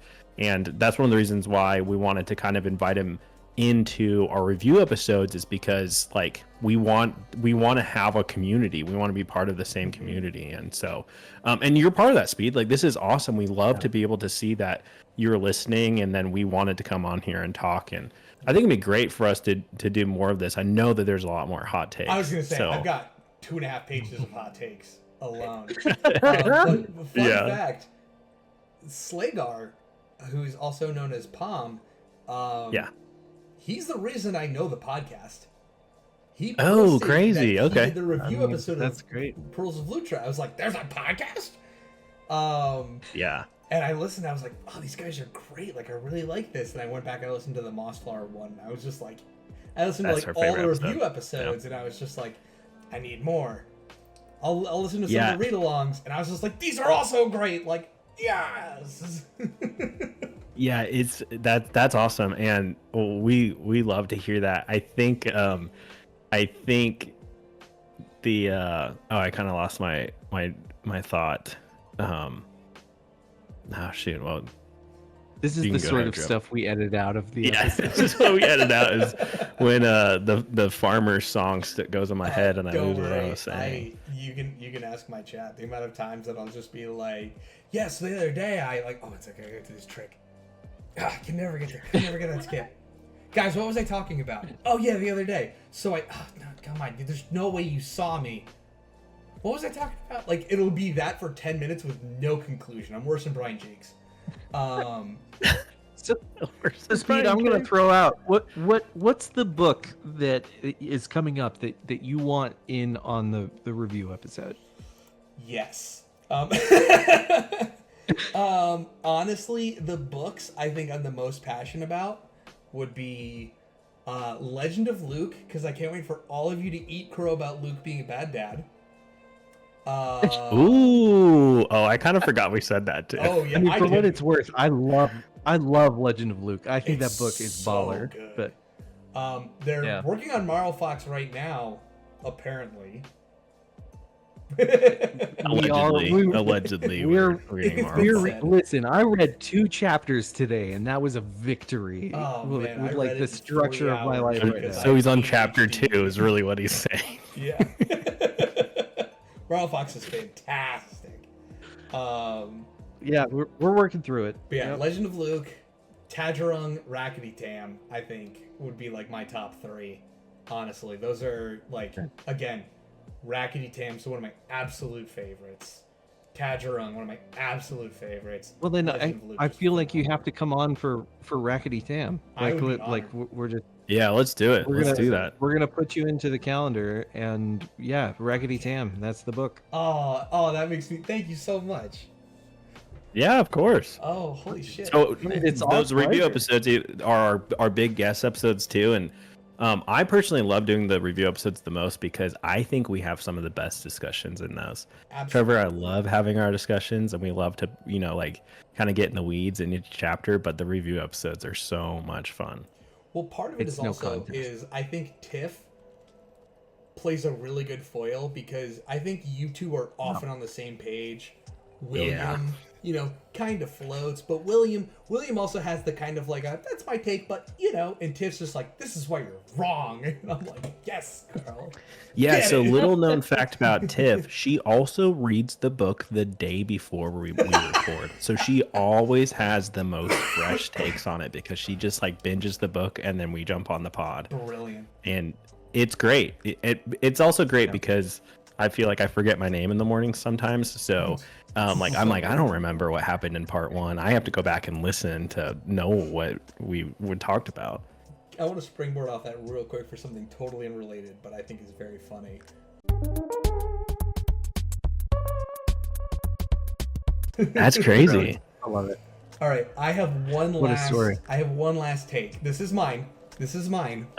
that's one of the reasons why we wanted to kind of invite him into our review episodes, is because like we want to have a community. We want to be part of the same community. And so and you're part of that, Speed. Like, this is awesome. We love to be able to see that you're listening, and then we wanted to come on here and talk. And I think it'd be great for us to do more of this. I know that there's a lot more hot takes. I was gonna say, I've got 2.5 pages of hot takes alone. But fun fact, Slagar, who's also known as Palm, he's the reason I know the podcast. He crazy. He Okay. did the review episode that's of great. Pearls of Lutra. I was like, there's a podcast? And I listened, I was like, oh, these guys are great. Like, I really like this. And I went back and I listened to the Mossflower one. And I was just like, I listened to like all the review episodes, and I was just like, I need more. I'll listen to some of the read-alongs, and I was just like, these are also great. Like, yes. Yeah, that's awesome, and we love to hear that. I think the I kind of lost my thought. Shoot. Well, this is the sort of stuff we edit out of the episode. This is what we edit out, is when the farmer song goes in my head and I lose what I was saying. You can ask my chat the amount of times that I'll just be like, yes, the other day I like, oh, it's okay, I gotta do this trick. I can never get there. I can never get that skip. Guys, what was I talking about? Oh yeah, the other day. So no, come on, dude, there's no way you saw me. What was I talking about? Like, it'll be that for 10 minutes with no conclusion. I'm worse than Brian Jakes. So Speed, I'm gonna throw out what's the book that is coming up that you want in on the review episode? Yes. Honestly, the books I think I'm the most passionate about would be Legend of Luke, because I can't wait for all of you to eat crow about Luke being a bad dad. I kind of forgot we said that too. Oh yeah, I mean, for what it's worth, I love Legend of Luke. I think that book is baller. Good. But they're working on Marl Fox right now, apparently. Allegedly, we're reading Marvel. Listen, I read 2 chapters today, and that was a victory. Man, with like the structure of my life right now. So he's on chapter 2, is really what he's saying. Yeah. Marl Fox is fantastic. Yeah, we're working through it. But yeah, Legend of Luke, Tajarung, Rackety Tam, I think would be like my top 3. Honestly, those are like, again, Rackety Tam's one of my absolute favorites. Tajarung, one of my absolute favorites. Well, then Legend of Luke I is feel like you phenomenal. have to come on for Rackety Tam. I Like would be like honored. we're just Yeah, let's do it. Let's do that. We're gonna put you into the calendar, and yeah, Rackety Tam. That's the book. Oh, that makes me. Thank you so much. Yeah, of course. Oh, holy shit. So It's those our review pleasure. episodes are our big guest episodes too, and I personally love doing the review episodes the most because I think we have some of the best discussions in those. Absolutely. Trevor, I love having our discussions, and we love to like kind of get in the weeds in each chapter. But the review episodes are so much fun. Well, part of it It's is no also contest. is I think Tiff plays a really good foil because I think you two are often on the same page. William, kind of floats, but William also has the kind of like that's my take, but and Tiff's just like, this is why you're wrong. And I'm like, yes, girl. Yeah, Get so it. little known fact about Tiff, she also reads the book the day before we record. So she always has the most fresh takes on it because she just like binges the book and then we jump on the pod. Brilliant. And it's great. It's also great because I feel like I forget my name in the mornings sometimes. So I'm like, I don't remember what happened in part 1. I have to go back and listen to know what we talked about. I want to springboard off that real quick for something totally unrelated, but I think is very funny. That's crazy. I love it. All right, I have one What a last. story. I have one last take. This is mine. But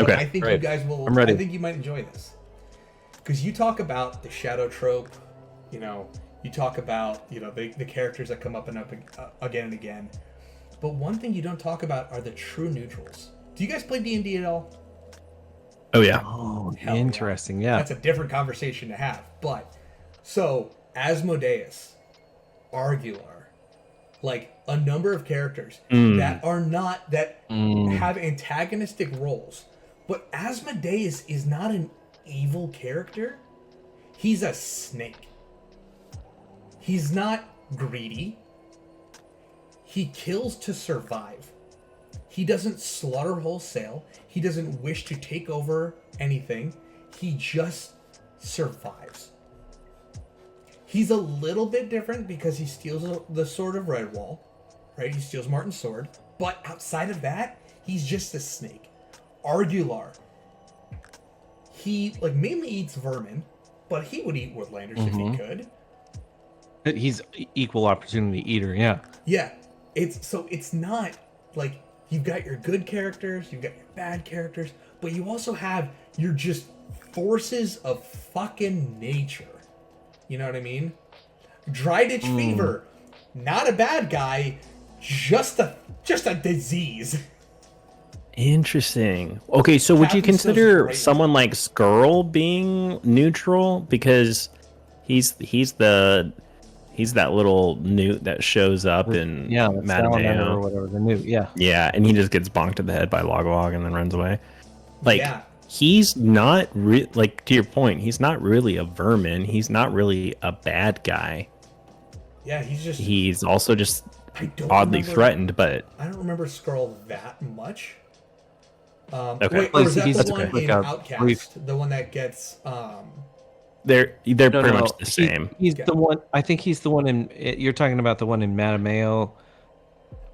Okay, I think great. you guys will. I'm ready. I think you might enjoy this because you talk about the shadow trope. You talk about the characters that come up and up again and again. But one thing you don't talk about are the true neutrals. Do you guys play D&D at all? Oh yeah. Oh, Hell yeah. interesting. Yeah. That's a different conversation to have. But so Asmodeus, Argular, like a number of characters that are not have antagonistic roles. But Asmodeus is not an evil character. He's a snake. He's not greedy. He kills to survive. He doesn't slaughter wholesale. He doesn't wish to take over anything. He just survives. He's a little bit different because he steals the sword of Redwall, right? He steals Martin's sword. But outside of that, he's just a snake. Argular. He mainly eats vermin, but he would eat woodlanders if he could. He's equal opportunity eater. Yeah. Yeah, it's not like you've got your good characters, you've got your bad characters, but you also have your just forces of fucking nature. You know what I mean? Dry Ditch Fever, not a bad guy, just a disease. Interesting. Okay, so would you Captain Snow's consider great. someone like Skrull being neutral because he's that little newt that shows up in Yeah. The Madame salamander Ao. or whatever. The new. Yeah. Yeah, and he just gets bonked in the head by Logwog and then runs away. Like Yeah. he's not like to your point, he's not really a vermin. He's not really a bad guy. Yeah, He's also just I don't oddly remember- threatened, but I don't remember Skrull that much. Okay. Wait, or is that He's the one like in a Outcast? brief- The one that gets they're No, pretty no, much no. the same. He's Okay. the one. I think he's the one in. You're talking about the one in Madame Ao.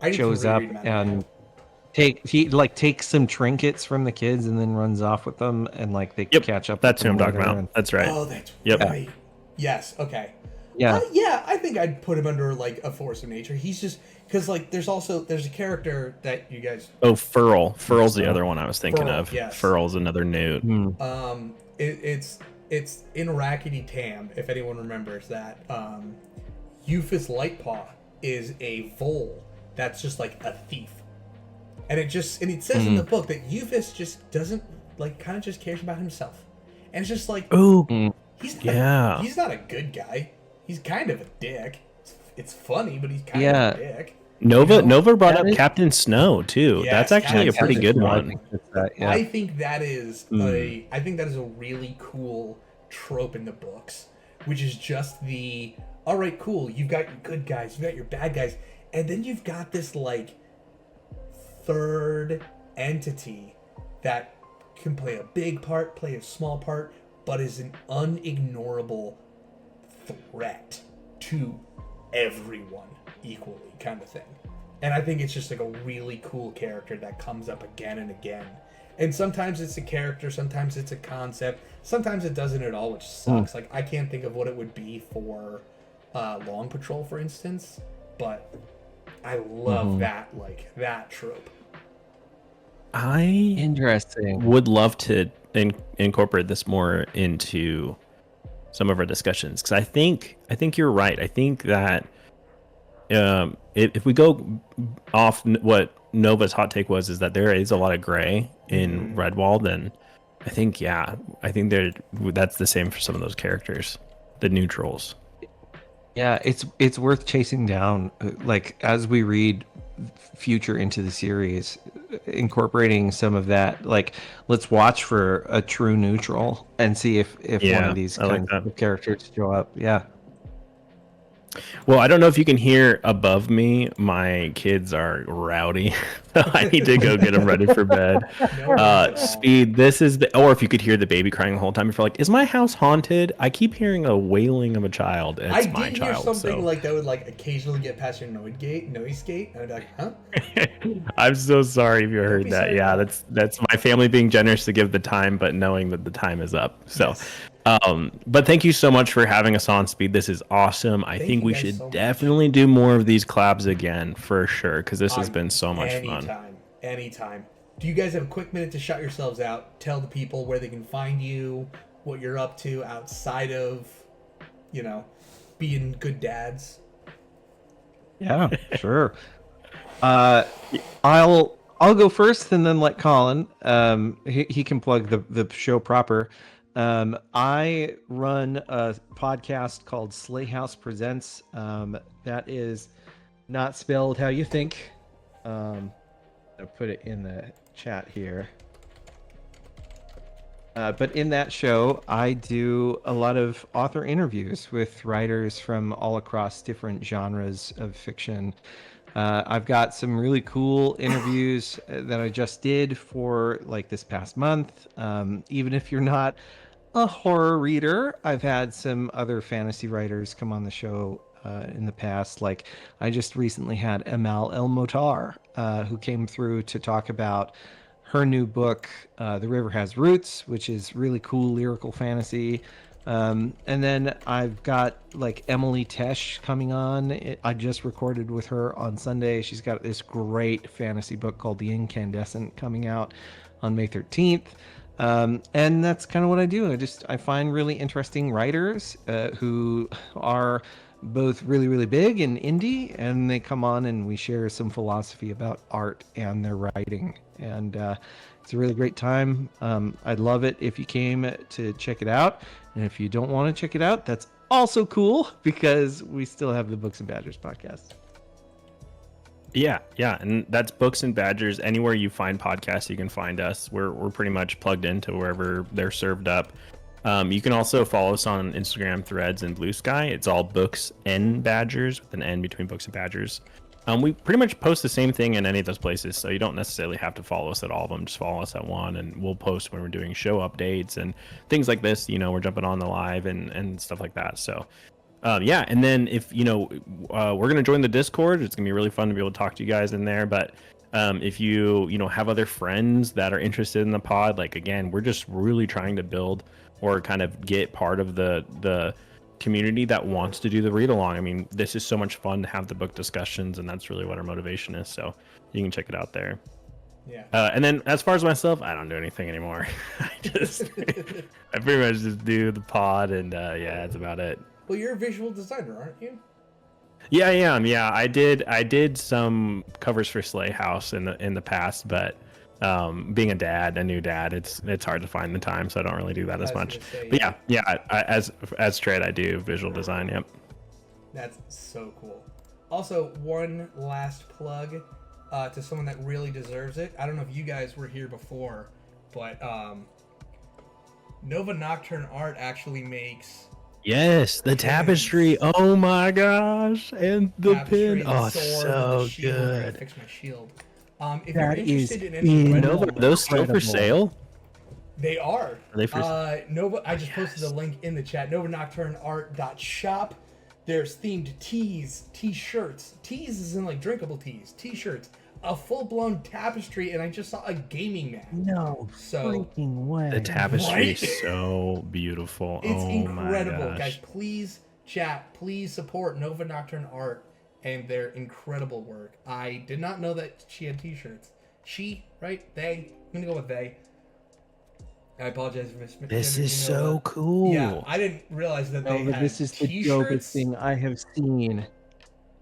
I need to Shows up reread Madame and Ao. takes some trinkets from the kids and then runs off with them and like they Yep, catch up. that's with who I'm them talking later about. and- That's right. Oh, that's Yep. right. Yes. Okay. Yeah. Yeah, I think I'd put him under like a force of nature. He's just because there's a character that you guys Oh, Furl. Furl's the other one I was thinking Furl, of. yes. Furl's another newt. it's in Rackety Tam, if anyone remembers that. Euphis Lightpaw is a vole that's just like a thief. And it says in the book that Euphis just doesn't kind of just cares about himself. And it's just like Oh, he's not yeah. he's not a good guy. He's kind of a dick. It's funny, but he's kind Yeah. of a dick. Nova brought that up is- Captain Snow too. Yes, That's actually a Captain pretty good Snow. I one. think that's that, yeah. I think that is a really cool trope in the books, which is just all right, cool. You've got your good guys, you've got your bad guys, and then you've got this third entity that can play a big part, play a small part, but is an unignorable threat to everyone equally, kind of thing. And I think it's just like a really cool character that comes up again and again. And sometimes it's a character, sometimes it's a concept, sometimes it doesn't at all, which sucks. Like, I can't think of what it would be for Long Patrol, for instance, but I love that trope. Interesting. Would love to incorporate this more into some of our discussions, because I think you're right. I think that if we go off what Nova's hot take was, is that there is a lot of gray in Redwall, then I think that's the same for some of those characters, the neutrals. Yeah, it's worth chasing down, like, as we read future into the series, incorporating some of that. Like, let's watch for a true neutral and see if one of these kinds of characters show up. Yeah. Well, I don't know if you can hear above me. My kids are rowdy. I need to go get them ready for bed. Speed, or if you could hear the baby crying the whole time, if you're like, is my house haunted? I keep hearing a wailing of a child. And it's my child. I did hear something like that would like occasionally get past your noise gate. And I'd be like, huh? I'm so sorry if you heard that. Yeah, that's my family being generous to give the time, but knowing that the time is up. So. Yes. But thank you so much for having us on, Speed. This is awesome. I think we should definitely do more of these collabs again, for sure, because this has been so much fun. Anytime. Do you guys have a quick minute to shout yourselves out? Tell the people where they can find you, what you're up to outside of, being good dads. Yeah, sure. I'll go first and then let Colin. He can plug the show proper. I run a podcast called Slay House Presents. That is not spelled how you think. I'll put it in the chat here. But in that show, I do a lot of author interviews with writers from all across different genres of fiction. I've got some really cool interviews that I just did for like this past month. Even if you're not a horror reader, I've had some other fantasy writers come on the show in the past. Like, I just recently had Amal El-Motar, who came through to talk about her new book, The River Has Roots, which is really cool lyrical fantasy. And then I've got like Emily Tesh coming on. I just recorded with her on Sunday. She's got this great fantasy book called The Incandescent coming out on May 13th. And that's kind of what I do. I find really interesting writers who are both really, really big and indie, and they come on and we share some philosophy about art and their writing. And it's a really great time. I'd love it if you came to check it out. And if you don't want to check it out, that's also cool, because we still have the Books and Badgers podcast. Yeah, and that's Books and Badgers. Anywhere you find podcasts, you can find us. We're pretty much plugged into wherever they're served up. You can also follow us on Instagram, Threads, and Blue Sky. It's all Books and Badgers with an N between Books and Badgers. We pretty much post the same thing in any of those places, so you don't necessarily have to follow us at all of them. Just follow us at one, and we'll post when we're doing show updates and things like this. We're jumping on the live and stuff like that. So. And then if we're gonna join the Discord, it's gonna be really fun to be able to talk to you guys in there. But if you have other friends that are interested in the pod, like, again, we're just really trying to build or kind of get part of the community that wants to do the read along. I mean, this is so much fun to have the book discussions, and that's really what our motivation is. So you can check it out there. Yeah. And then as far as myself, I don't do anything anymore. I pretty much just do the pod, and that's about it. Well, you're a visual designer, aren't you? Yeah, I am. Yeah, I did some covers for Slay House in the past, but being a new dad, it's hard to find the time, so I don't really do that as much. But as trade, I do visual design. Yep. That's so cool. Also, one last plug to someone that really deserves it. I don't know if you guys were here before, but Nova Nocturne Art actually makes. Yes, the tapestry. Oh my gosh, and the tapestry, pin. Oh, sword, so the shield. good. I fix my shield. If you're That is interested in any Nova, are those still for sale? they are. Are they for Nova, I just posted the link in the chat. NovaNocturneArt.shop. There's themed tees, t-shirts. Tees is in like drinkable tees, t-shirts, a full-blown tapestry, and I just saw a gaming mat. No So freaking way. The tapestry Right? is so beautiful. it's oh incredible, my gosh. guys. Please chat, please support Nova Nocturne Art and their incredible work. I did not know that she had t-shirts. She, right? They. I'm gonna go with they. I apologize for misspelling. This is so cool. Yeah, I didn't realize that they No, but had this is the t-shirts. dopest thing I have seen.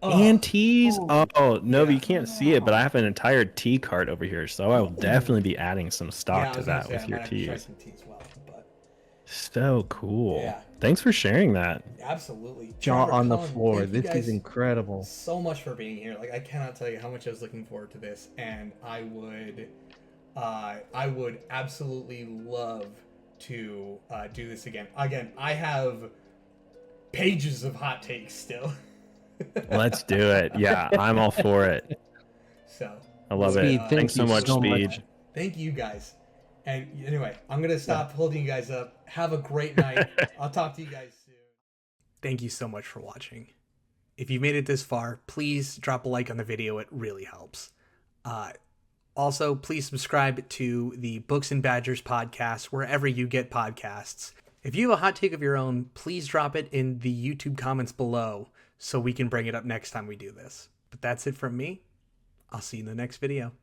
And teas. Oh. Oh, no, Yeah. you can't see it, but I have an entire tea cart over here, so I will definitely be adding some stock Yeah, I to was gonna that say, with I your might have to try teas. some tea as well, but So cool. Yeah. Thanks for sharing that. absolutely. Jaw Trevor, on the Colin, floor. thank you This guys is incredible. so much for being here. Like, I cannot tell you how much I was looking forward to this, and I would absolutely love to do this again. Again, I have pages of hot takes still. Let's do it. Yeah, I'm all for it. So I love Speed, it. thank Thanks so you much, so Speed. much. thank you guys. And anyway, I'm gonna stop holding you guys up. Have a great night. I'll talk to you guys soon. Thank you so much for watching. If you made it this far, please drop a like on the video. It really helps. Also, please subscribe to the Books and Badgers podcast wherever you get podcasts. If you have a hot take of your own, please drop it in the YouTube comments below so we can bring it up next time we do this. But that's it from me. I'll see you in the next video.